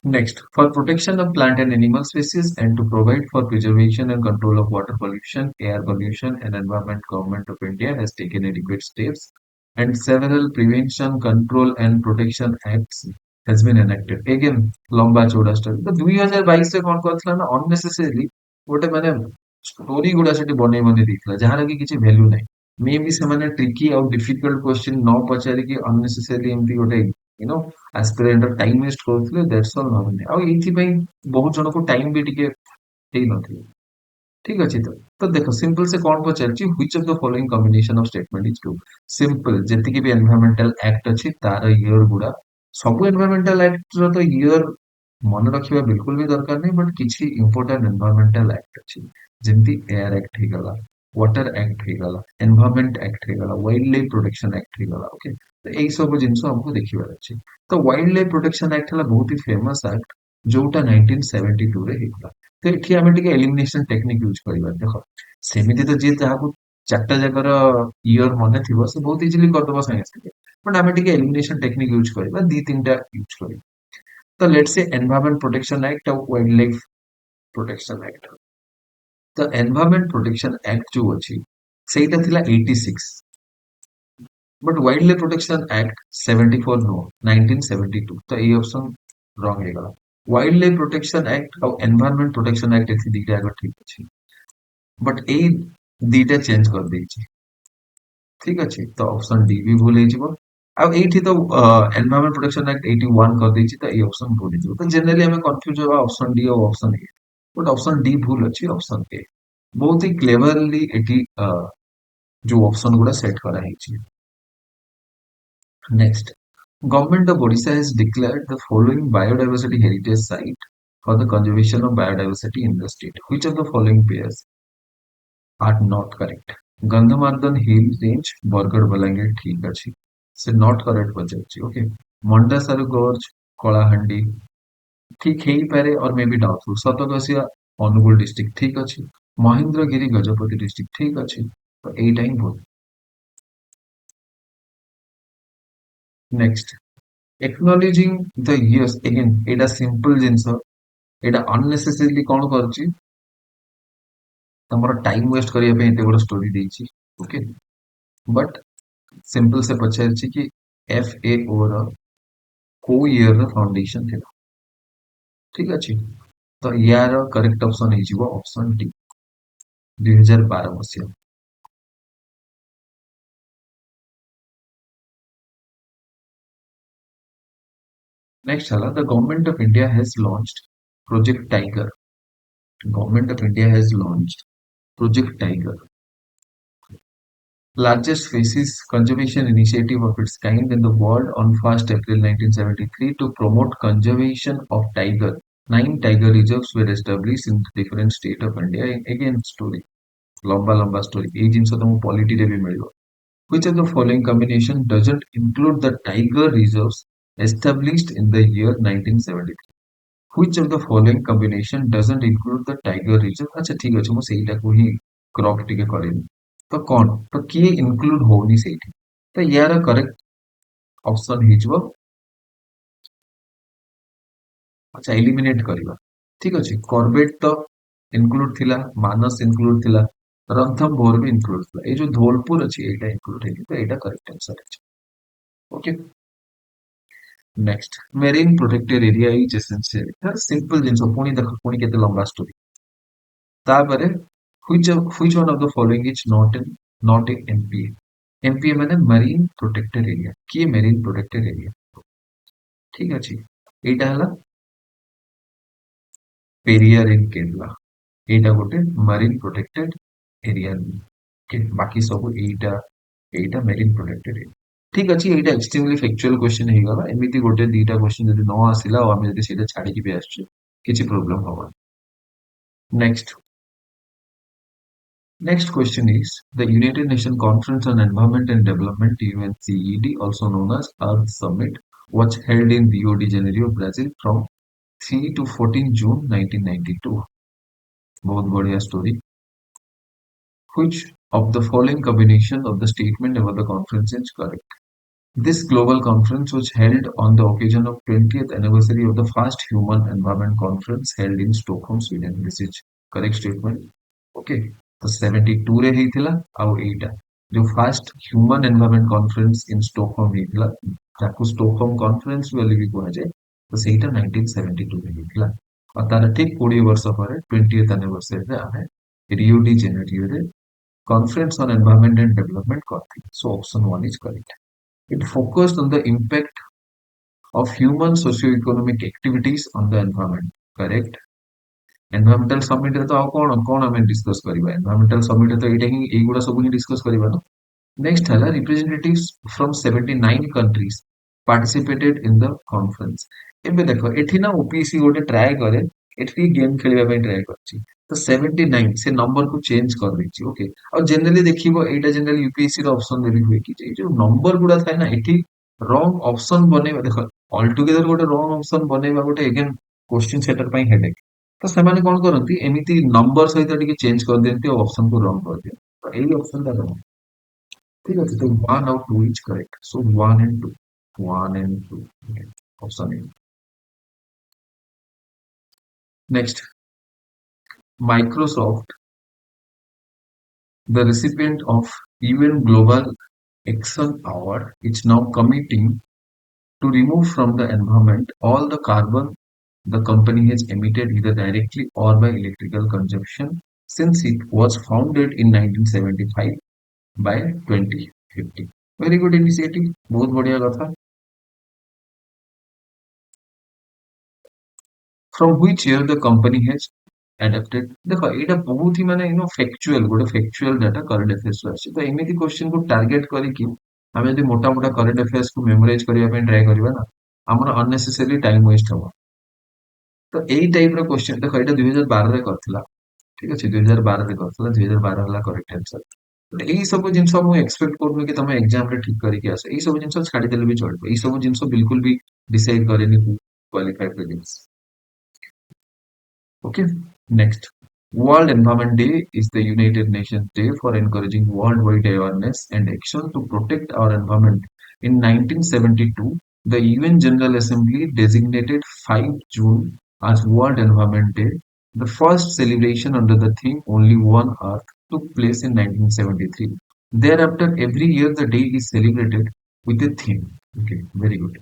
next for protection of plant and animal species and to provide for preservation and control of water pollution air pollution and environment government of india has taken adequate steps and several prevention control and protection acts has been enacted again लंबा चौड़ा story तो 2022 ରେ କଣ କରିଥିଲା ନା unnecessarily ଗୋଟେ ମାନେ story ଗୁଡା ସେଠି ବନେଇ ବନେଇ ଦେଇଥିଲା ଯାହାର କି କିଛି ଭ୍ୟାଲ୍ୟୁ ନାହିଁ ମେ ବି ସେମାନେ ଟ୍ରିକି ଆଉ ଡିଫିକଲ୍ଟ କ୍ୱେଶ୍ଚିନ୍ ନ ପଚାରିକି unnecessarily ଏମିତି ଗୋଟେ ଆସ୍ପିରେଣ୍ଟ ଟାଇମ ୱେଷ୍ଟ କରୁଥିଲେ ଦ୍ୟାଟ୍ସ ଅଲ୍ ନହେଲେ ଆଉ ଏଇଥିପାଇଁ ବହୁତ ଜଣଙ୍କୁ ଟାଇମ ବି ଟିକେ ହେଇନଥିଲା ଠିକ ଅଛି ତ ଦେଖ ସିମ୍ପଲ ସେ କଣ ପଚାରିଛି which of the following combination of statement is true simple ଯେତିକି ବି ଏନଭାୟରମେଣ୍ଟାଲ ଆକ୍ଟ ଅଛି ତାର ଇୟର ଗୁଡା ସବୁ ଏନଭାୟରମେଣ୍ଟାଲ ଆକ୍ଟ ର ତ ଇୟର ମନେ ରଖିବା ବିଲକୁଲ ବି ଦରକାର ନାହିଁ ବଟ କିଛି ଇମ୍ପୋର୍ଟାଣ୍ଟ ଏନଭାୟରମେଣ୍ଟାଲ ଆକ୍ଟ ଅଛି ଯେମିତି ଏୟାର ଆକ୍ଟ ହେଇଗଲା ୱାଟର ଆକ୍ଟ ହେଇଗଲା ଏନଭାୟରମେଣ୍ଟ ଆକ୍ଟ ହେଇଗଲା ୱାଇଲ୍ଡ ଲାଇଫ ପ୍ରୋଟେକ୍ସନ ଆକ୍ଟ ହେଇଗଲା ଓକେ ତ ଏଇ ସବୁ ଜିନିଷ ଆମକୁ ଦେଖିବାର ଅଛି ତ ୱାଇଲ୍ଡ ଲାଇଫ ପ୍ରୋଟେକ୍ସନ ଆକ୍ଟ ହେଲା ବହୁତ ହି ଫେମସ ଆକ୍ଟ ଯୋଉଟା 1972 ରେ ହେଇଥିଲା ତ ଏଠି ଆମେ ଟିକେ ଏଲିମିନେସନ ଟେକ୍ନିକ ୟୁଜ କରିବା ଦେଖ ସେମିତି ତ ଯିଏ ଯାହାକୁ ଚାରିଟା ଜାଗାର ଇୟର ମନେ ଥିବ ସେ ବହୁତ ଇଜିଲି କରିଦବ ସାଙ୍ଗେ ବଟ ଆମେ ଟିକେ ଏଲିମିନେସନ ଟେକ୍ନିକ ୟୁଜ କରିବା ଦି ତିନିଟା ୟୁଜ କରିବା ତ ଲେଟ୍ସ ସେ ଏନଭାୟରମେଣ୍ଟ ପ୍ରୋଟେକ୍ସନ ଆକ୍ଟ ଆଉ ୱାଇଲ୍ଡ ଲାଇଫ ପ୍ରୋଟେକ୍ସନ ଆକ୍ଟ ତ ଏନଭାୟରମେଣ୍ଟ ପ୍ରୋଟେକ୍ସନ ଆକ୍ଟ ଯୋଉ ଅଛି ସେଇଟା ଥିଲା 86 but wildlife protection act 74 no 1972 तो ये ऑप्शन रॉन्ग ହେଇଗଲା वाइल्ड लाइफ प्रोटेक्शन एक्ट और एनवायरनमेंट प्रोटेक्शन एक्ट एथि दिटा आगे ठीक अछि बट ए दिटा चेंज कर देछि ठीक अछि तो ऑप्शन डी भी भूल ହେଇଯିବ ଆଉ ଏଇଠି ତ एनवायरनमेंट प्रोटेक्शन एक्ट 81 कर ଦେଇछि ତ ଏ ऑप्शन भूल ହେଇଯିବ ତ जनरली ଆମେ कंफ्यूज होबा ऑप्शन डी और option A but option D भूल अछि ऑप्शन ए बहुत ही क्लेवरली एटी जो ऑप्शन गुड़ा सेट करा ହେଇछि Next, Government of Odisha has declared the following biodiversity heritage site for the conservation of biodiversity in the state. Which of the following pairs are not correct? Gandhamardan Hill Range, Bargad Balangir, ठीक अछि. से not correct बचाची. Okay. Mondasaru Gorge, Kolahandi, ठीक है ही पारे और maybe doubtful. Satkosia Angul district ठीक अछि. महेंद्रगिरी गजपति डिस्ट्रिक्ट ठीक अछि. तो ए टाइम भूल. Next. Acknowledging the years again ଏଇଟା simple ଜିନିଷ ଏଇଟା unnecessarily କଣ କରୁଛି ତମର ଟାଇମ ୱେଷ୍ଟ କରିବା ପାଇଁ ଏତେ ବଡ ଷ୍ଟୋରି ଦେଇଛି ଓକେ ବଟ୍ ସିମ୍ପଲ ସେ ପଚାରିଛି କି FAO ର କୋଉ ଇୟର ର ଫାଉଣ୍ଡେସନ ଥିଲା ଠିକ ଅଛି तो यार करेक्ट ऑप्शन है ऑप्शन डी 2012 मसीहा। नेक्स्ट है the government of India has launched project tiger. Government of India has launched project tiger, largest species conservation initiative of its kind in the world on 1st April 1973 to promote conservation of tiger. 9 tiger reserves were established in different states of India. Again, story. लंबा लंबा story ये जिनस तुमको polity रे भी मिलियो which of the following combination doesn't include the tiger reserves established in the year 1973? Which of the following combination doesn't include the tiger reserve? अच्छा ठीक ଅଛି ମୁଁ ସେଇଟାକୁ ହିଁ क्रॉप ଟିକେ କରିନି ତ କଣ ତ କିଏ ଇନକ୍ଲୁଡ ହଉନି ସେଇଠି ତ ୟାର କରେକ୍ଟ ଅପସନ ହେଇଯିବ अच्छा एलिमिनेट करवा ठीक अच्छे कॉर्बेट तो इनक्लूड थिला मानस इनक्लूड थिला रणथंभोर भी इनक्लूड थिला ये जो धौलपुर अच्छी एटा इनक्लूड है तो एटा करेक्ट आंसर है okay next marine protected area is essential यार सिंपल जिंस पुणी देख पुणी केते लंबा स्टोरी तापरे which one of the following is not in MPa MPa माने मरीन प्रोटेक्टेड एरिया की मेरीन प्रोटेक्टेड एरिया ठीक अच्छे एटा हला पेरियर इन केरला एटा गोटे मरीन प्रोटेक्टेड एरिया के बाकी सब एटा एटा मरीन प्रोटेक्टेड एरिया ठीक अछि एटा एक्सट्रीमली फैक्चुअल क्वेश्चन हे गला एमिति गोटे दीटा क्वेश्चन जदि न आसिला और हम जदि सेटा छाडी के भी आछे किछि प्रॉब्लम होबा next next question is the United Nations Conference on Environment and Development UNCED also known as Earth Summit was held in Rio de Janeiro Brazil from 3 to 14 June 1992 बहुत बढ़िया story which of the following combination of the statement about the conference is correct? This global conference was held on the occasion of 20th anniversary of the first human environment conference held in Stockholm, Sweden. This is correct statement. Okay. तो 72 रे ହେଇଥିଲା ଆଉ ଏଇଟା जो first human environment conference in Stockholm ହେଇଥିଲା ତାକୁ Stockholm conference ବୋଲି ବି କୁହାଯାଏ ତ ସେଇଟା 1972 ରେ ହେଇଥିଲା ଆଉ ତାର ଠିକ 20 ବର୍ଷ ପରେ 20th anniversary ରେ ଆମେ रियो डी जेनेरियो रे conference on environment and development କରିଥିଲେ so option 1 is correct it focused on the impact of human socio-economic activities on the environment correct environmental summit रे तो आ कोन कोन हमें डिस्कस करबा एनवायरमेंटल समिट रे तो एटा ही एगुडा सब ही डिस्कस करबा ना नेक्स्ट हला representatives from 79 countries participated in the conference एबे देखो एठी ना ओपीएससी गोटे ट्राई करे एठी गेम खेलिबा ପାଇଁ ट्राई करछि तो 79 से नंबर को चेंज कर देछि ओके और जनरली देखिबो एटा जनरली यूपीएससी रो ऑप्शन रे भी हुए कि जे जो नंबर गुडा थाए ना एठी रॉन्ग ऑप्शन बनेबा देखो ऑल टुगेदर गोटे रॉन्ग ऑप्शन बनेबा गोटे अगेन क्वेश्चन सेटर ପାଇଁ हेडेक तो ସେମାନେ କଣ କରନ୍ତି ଏମିତି ନମ୍ବର ସହିତ ଟିକେ ଚେଞ୍ଜ କରିଦିଅନ୍ତି ଆଉ ଅପସନ କୁ ରଙ୍ଗ କରିଦିଅନ୍ତି ତ ଏଇ ଅପସନ ଟା ରଙ୍ଗ ठीक है तो 1 और 2 is correct so 1 and 2 1 and 2 option A next Microsoft the recipient of UN Global Action Award is now committing to remove from the environment all the carbon the company has emitted either directly or by electrical consumption since it was founded in 1975 by 2050. Very good initiative. बहुत बढ़िया कथा. From which year the company has adapted? देखो एटा बहुत ही माने factual गोटे factual data current affairs आछि तो एमिति क्वेश्चन को टारगेट करिकि हमें यदि मोटा मोटा करंट अफेयर्स को मेमोराइज करिया ପାଇଁ ट्राई करबा ना हमर अननेसेसरी टाइम वेस्ट हबो तो एई टाइप रो क्वेश्चन देखो एटा 2012 रे करथिला ठीक अछि 2012 रे करथिला 2012 वाला करेक्ट आंसर तो एई सब जिंस मु एक्सपेक्ट करनु कि तमे एग्जाम रे ठीक करिके आसे एई सब जिंस छाडी देले भी चलबो एई सब जिंस बिल्कुल भी डिसाइड करेनी qualify prelims okay next World Environment Day is the United Nations Day for encouraging worldwide awareness and action to protect our environment. In 1972, the UN General Assembly designated 5 June as World Environment Day. The first celebration under the theme Only One Earth took place in 1973. Thereafter, every year the day is celebrated with a theme. Okay, very good.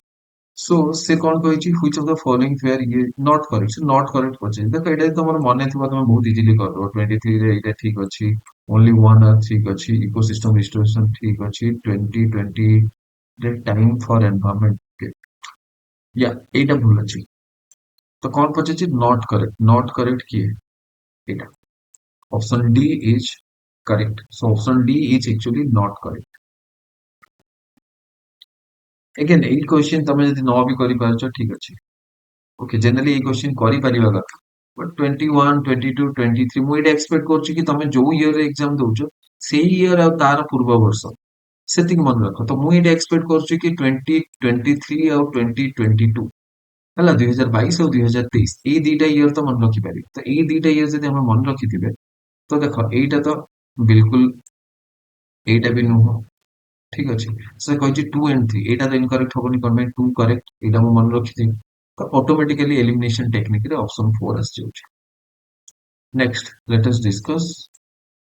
So से कौन कहिछि which of the following pair ये not correct से not correct पचे देखो एटा तमर मने थिबा तमे बहुत इजीली कर दो 23 रे एटा ठीक अछि ओनली वन अर्थ ठीक अछि इकोसिस्टम रिस्टोरेशन ठीक अछि 2020 रे टाइम फॉर एनवायरनमेंट या एटा भूल अछि तो कौन पचे छि नॉट करेक्ट किए एटा option D is correct so option D is actually not correct again AE question तमे यदि न भी करि पारछो ठीक अछि ओके जनरली ये क्वेश्चन करि परिबा କଥା बट 21 22 23 मु एटा एक्सपेक्ट करछि कि तमे जो ईयर रे एग्जाम दउछो सेही ईयर आ तार पूर्व वर्ष सेतिक मन रख तो मु एटा एक्सपेक्ट करछि कि 2023 और 2022 ହେଲା 2022 ଆଉ 2023 ଏଇ ଦିଟା ଇୟର ତ ମନେ ରଖିପାରିବେ ତ ଏଇ ଦିଟା ଇୟର ଯଦି ଆମେ ମନେ ରଖିଥିବେ ତ ଦେଖ ଏଇଟା ତ ବିଲକୁଲ ଏଇଟା ବି ନୁହଁ ठीक अच्छे से कहिछि 2 एंड 3 एटा तो इनकरेक्ट होबनी कोन 2 करेक्ट एटा मु मन रखिथि तो ऑटोमेटिकली एलिमिनेशन टेक्निक रे ऑप्शन 4 आसी जाउछि next let us discuss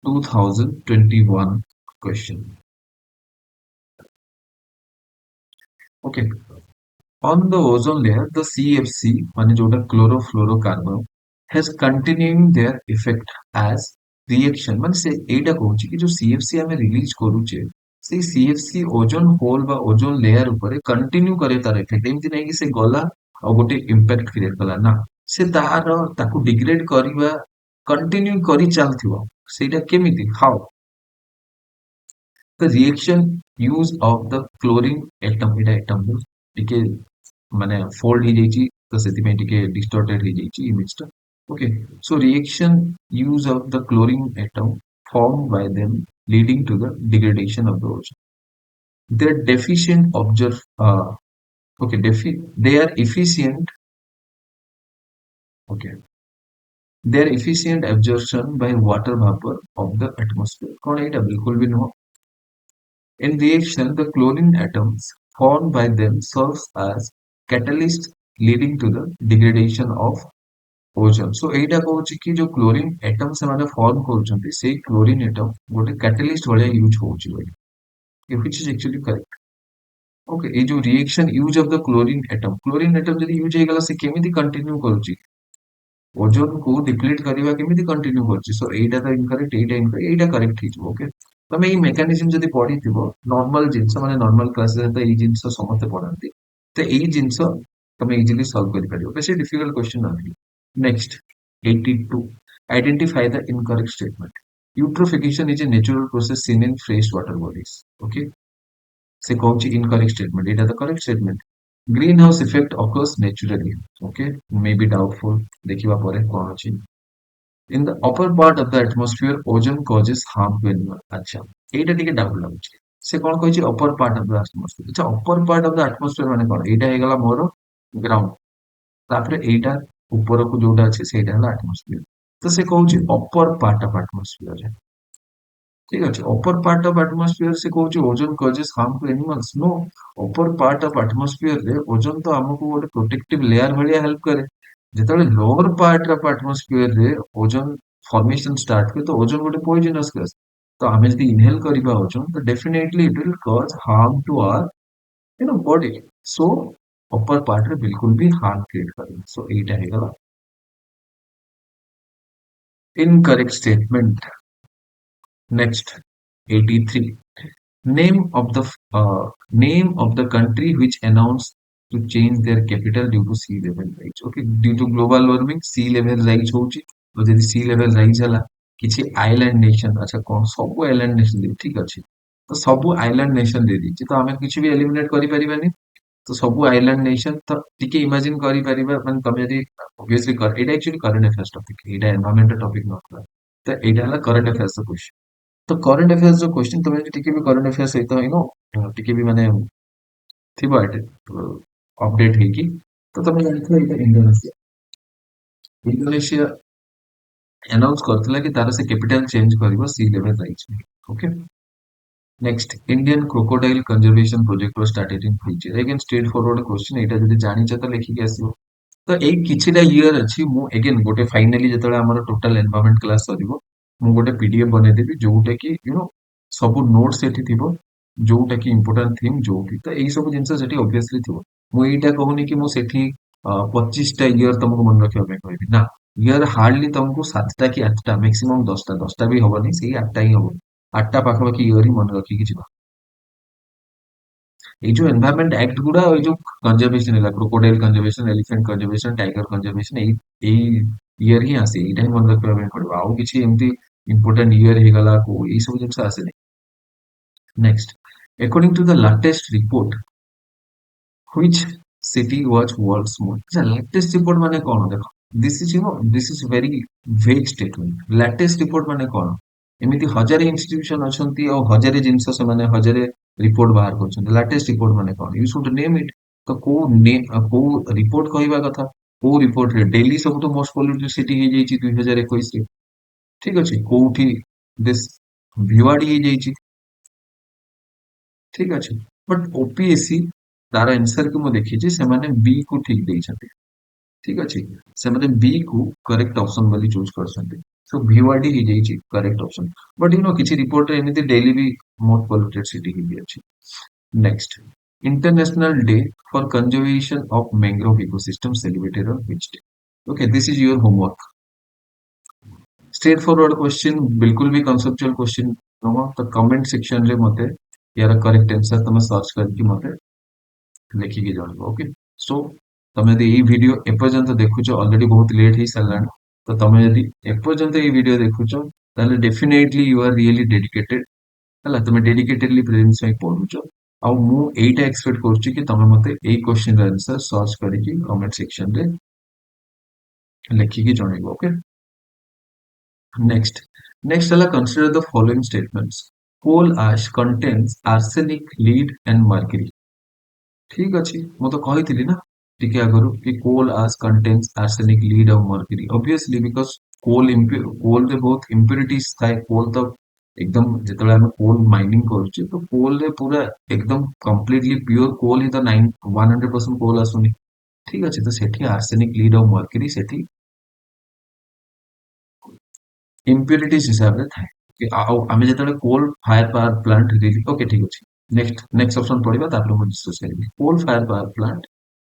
2021 question okay on the ozone layer the CFC माने जोटा chlorofluorocarbon has continuing their effect as reaction माने से एटा कहूछि कि जो CFC हमें रिलीज करूचे से CFC ओजोन होल बा ओजोन लेयर ऊपर कंटिन्यू करे तार इफेक्ट एमति नै कि से गला आ गोटे इंपैक्ट क्रिएट कला ना से तार ताकू डिग्रेड करबा कंटिन्यू करी चालथिबो सेटा केमिति how the reaction use of the chlorine atom Etah atom टिके माने फोल्ड ही जाइछि तो सेति में टिके डिस्टॉर्टेड ही जाइछि इमेज टा okay so reaction use of the chlorine atom formed by them leading to the degradation of the ozone they're deficient observe okay they are efficient okay their efficient absorption by water vapor of the atmosphere कौन एटा बिल्कुल भी no in reaction the chlorine atoms formed by them serves as catalyst leading to the degradation of ozone so एटा कहूछि कि जो chlorine atom से माने form करूछंती से क्लोरीन एटम गोटे कैटलिस्ट भलिया यूज होउछि बोली which is actually correct okay ए जो reaction use of the chlorine atom जदी यूज हेगला से केमिति कंटिन्यू करूछि ओजोन को डिप्लीट करबा केमिति कंटिन्यू करूछि सो एटा तो इनकरेक्ट एटा करेक्ट हिज ओके तमे ई मेकानिज्म जदी पढिथिबो नॉर्मल जिंस माने नॉर्मल क्लास रे तो ई जिंस समस्त पढांती तो ई जिंस तमे इजीली सॉल्व करि परिबो बेसी डिफिकल्ट क्वेश्चन नाही Next, 82. Identify the incorrect statement. Eutrophication is a natural process seen in freshwater bodies. Okay. Se kauchi incorrect statement. It is the correct statement. Greenhouse effect occurs naturally. Okay. Maybe doubtful. Dekhiba pore kon achi. In the upper part of the atmosphere, ozone causes harm to animals. Acha. Eita tike doubt laguchi. Se kon koichi upper part of the atmosphere. Acha upper part of the atmosphere mane kon? Eita hegala moro ground. तापरे एटा ऊपर को जोटा अछि सेटा हला atmosphere तो से कहउछि अपर पार्ट ऑफ एटमॉस्फियर है ठीक अछि अपर पार्ट ऑफ एटमॉस्फियर से कहउछि ozone causes harm to animals no upper part of atmosphere रे ओजोन तो हमको गोटे प्रोटेक्टिव लेयर भलिया हेल्प करे जेतले लोअर पार्ट ऑफ एटमॉस्फियर रे ओजोन फॉर्मेशन स्टार्ट करे तो ओजोन गोटे पॉइजनस गैस तो हमें यदि इनहेल करिबा ओजोन तो definitely it will cause harm to our body so upper part रे बिल्कुल भी हार्म क्रिएट करे सो एटा हेगला incorrect statement next 83 name of the name of the country which announced to change their capital due to sea level rise okay due to global warming sea level rise होउची तो जदी sea level rise हला किछि island nation अच्छा कोन सब island nation ठीक अछि तो सब आइलैंड नेशन दे दी तो हमें किछि भी एलिमिनेट करि परिबानी तो सब आइलैंड नेशन तो टिके इमेजिन करि परिबा माने तमे यदि ऑब्वियसली कर एटा actually current affairs topic Etah environment topic not तो एटा हला करंट अफेयर्स क्वेश्चन तो करंट अफेयर्स जो क्वेश्चन तमे टिके भी करंट अफेयर्स सहित नो टिके भी माने थिबा एटे अपडेट हे कि तो तमे जानथो एटा इंडोनेशिया अनाउंस करथिला कि तार से कैपिटल चेंज करबो sea level rise okay next Indian crocodile conservation project was started in future again straightforward question एटा जदी जानि छ त लिखि के आसीबो तो एई किछिटा ईयर अछि मु अगेन गोटे फाइनली जेतले हमर टोटल एनवायरनमेंट क्लास सरिबो मु गोटे पीडीएफ बने देबी जोटा कि सब नोट्स एठी थिबो जोटा कि इंपोर्टेंट थीम जोटी तो एई सब जिंस सेठी ऑब्वियसली थिबो ମୁଁ ଏଇଟା କହୁନି କି ମୁଁ ସେଠି 25ଟା ଇୟର ତମକୁ ମନେ ରଖିବା ପାଇଁ କହିବି ନା। ଇୟର ହାର୍ଡଲି ତମକୁ 7ଟା କି 8ଟା ମ୍ୟାକ୍ସିମମ୍ 10ଟା ବି ହବନି, ସେଇ 8ଟା ହିଁ ହବ। 8ଟା ପାଖାପାଖି ଇୟର ହିଁ ମନେ ରଖିକି ଯିବା। ଏଇ ଯୋଉ ଏନଭାୟରନମେଣ୍ଟ ଆକ୍ଟ ଗୁଡା, ଏଇ ଯୋଉ କନଜରଭେସନ ହେଲା, crocodile conservation, elephant conservation, tiger conservation, ଏଇ ଇୟର ହିଁ ଆସେ। ଏଇଟା ହିଁ ମନେ ରଖିବା ପାଇଁ ପଡିବ। ଆଉ କିଛି ଏମିତି ଇମ୍ପୋର୍ଟାଣ୍ଟ ଇୟର ହେଇଗଲା କୋଉ, ଏଇ ସବୁ ଜିନିଷ ଆସେନି। Next, according to the latest report, which city was world's most? ଆଚ୍ଛା, latest report ମାନେ କଣ? ଦେଖ, this is very vague statement. latest report ମାନେ କଣ? ଏମିତି ହଜାରେ ଇନଷ୍ଟିଟ୍ୟୁସନ ଅଛନ୍ତି ଆଉ ହଜାରେ ଜିନିଷ ସେମାନେ ହଜାରେ ରିପୋର୍ଟ ବାହାର କରୁଛନ୍ତି। ଲାଟେଷ୍ଟ ରିପୋର୍ଟ ମାନେ କଣ? ୟୁ ସୁଡ ନେମ୍ ଇଟ୍। ତ କୋଉ ରିପୋର୍ଟ କହିବା କଥା? କୋଉ ରିପୋର୍ଟରେ ଡେଲି ସବୁଠୁ ମୋଷ୍ଟ ପଲ୍ୟୁଟେଡ୍ ସିଟି ହେଇଯାଇଛି 2021ରେ? ଠିକ ଅଛି, କୋଉଠି ଦେଶ ଭିୱାଡି ହେଇଯାଇଛି? ଠିକ ଅଛି, ବଟ୍ ଓପିଏସସି ତାର ଆନ୍ସର କୁ ମୁଁ ଦେଖିଛି, ସେମାନେ ବି କୁ ଠିକ ଦେଇଛନ୍ତି। ଠିକ ଅଛି, ସେମାନେ ବି କୁ କରେକ୍ଟ ଅପସନ ବୋଲି ଚୁଜ କରିଛନ୍ତି। ସୋ ଭିୱାଡି ହେଇଯାଇଛି କରେକ୍ଟ ଅପସନ। ବଟ୍ କିଛି ରିପୋର୍ଟରେ ଏମିତି ଡେଲି ବି ମୋଷ୍ଟ ପଲ୍ୟୁଟେଡ୍ ସିଟି ହେଇକି ଅଛି। Next, International Day for Conservation of Mangrove Ecosystem celebrated on which day? Okay, this is your homework. Straight forward question, बिल्कुल भी conceptual question नୁହଁ। ତ comment section रे मते यार correct answer तमे search करके मते ଲେଖିକି ଜଣେଇବ। ଓକେ, ସୋ ତମେ ଯଦି ଏଇ ଭିଡିଓ ଏପର୍ଯ୍ୟନ୍ତ ଦେଖୁଛ, ଅଲରେଡି ବହୁତ ଲେଟ୍ ହେଇ ସାରିଲାଣି। ତ ତମେ ଯଦି ଏପର୍ଯ୍ୟନ୍ତ ଏଇ ଭିଡିଓ ଦେଖୁଛ, ତାହେଲେ definitely you are really dedicated. ହେଲା, ତମେ ଡେଡିକେଟେଡଲି ପ୍ରିଲିମ୍ସ ପାଇଁ ପଢୁଛ। ଆଉ ମୁଁ ଏଇଟା ଏକ୍ସପେକ୍ଟ କରୁଛି କି ତମେ ମତେ ଏଇ କ୍ୱେଶ୍ଚିନ୍ ର ଆନ୍ସର ସର୍ଚ୍ଚ କରିକି କମେଣ୍ଟ ସେକ୍ସନ ରେ ଲେଖିକି ଜଣେଇବ। ଓକେ, ନେକ୍ସଟ ହେଲା, consider the following statements. Coal ash contains arsenic, lead and mercury। ଠିକ ଅଛି, ମୁଁ ତ କହିଥିଲି ନା ଟିକେ ଆଗରୁ କି କୋଲ୍ ଆସ୍ କଣ୍ଟେନ୍ସ ଆର୍ସେନିକ, ଲିଡ୍ ଆଉ ମର୍କ୍ୟୁରୀ। ଅବଭିୟସଲି ବିକଜ କୋଲରେ ବହୁତ ଇମ୍ପ୍ୟୁରିଟିଜ ଥାଏ। କୋଲ ତ ଏକଦମ, ଯେତେବେଳେ ଆମେ କୋଲ ମାଇନିଂ କରୁଛେ ତ କୋଲରେ ପୁରା ଏକଦମ କମ୍ପ୍ଲିଟଲି ପିଓର କୋଲ ହିଁ ତ 100% କୋଲ ଆସୁନି। ଠିକ ଅଛି, ତ ସେଠି ଆର୍ସେନିକ, ଲିଡ୍ ଆଉ ମର୍କ୍ୟୁରୀ ସେଠି ଇମ୍ପ୍ୟୁରିଟିଜ ହିସାବରେ ଥାଏ। ଆଉ ଆମେ ଯେତେବେଳେ coal fire power plant, okay ଠିକ ଅଛି, ନେକ୍ସଟ ଅପସନ ପଢିବା, ତାପରେ ମୁଁ ଡିସକସ କରିବି। Coal fire power plant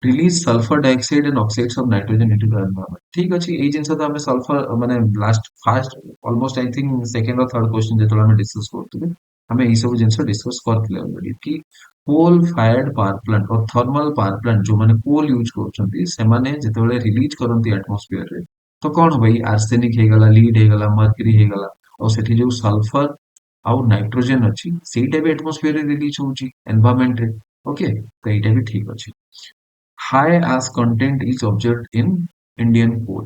release sulfur dioxide and oxides of nitrogen into the environment। ठीक ଅଛି, ଏଇ ଜିନିଷ ତ ଆମେ ସଲଫର ମାନେ last first almost I think second or third question ଯେତେବେଳେ ଆମେ ଡିସକସ କରୁଥିଲେ, ଆମେ ଏଇ ସବୁ ଜିନିଷ ଡିସକସ କରିଥିଲେ ଅଲରେଡି କି କୋଲ ଫାୟାର୍ଡ ପାୱାର ପ୍ଲାଣ୍ଟ ଓ ଥର୍ମାଲ ପାୱାର ପ୍ଲାଣ୍ଟ ଯୋଉମାନେ କୋଲ ୟୁଜ କରୁଛନ୍ତି, ସେମାନେ ଯେତେବେଳେ ରିଲିଜ କରନ୍ତି ଆଟମୋସ୍ଫିୟରରେ, ତ କଣ ହବ? ଏଇ ଆର୍ସେନିକ ହେଇଗଲା, ଲିଡ୍ ହେଇଗଲା, ମର୍କ୍ୟୁରୀ ହେଇଗଲା, ଆଉ ସେଠି ଯୋଉ ସଲଫର ଆଉ ନାଇଟ୍ରୋଜେନ ଅଛି, ସେଇଟା ବି ଆଟମୋସ୍ଫିୟରରେ ରିଲିଜ ହଉଛି ଏନଭାରମେଣ୍ଟରେ। ଓକେ, ତ ଏଇଟା ବି ଠିକ ଅଛି। High ash content is observed in Indian coal।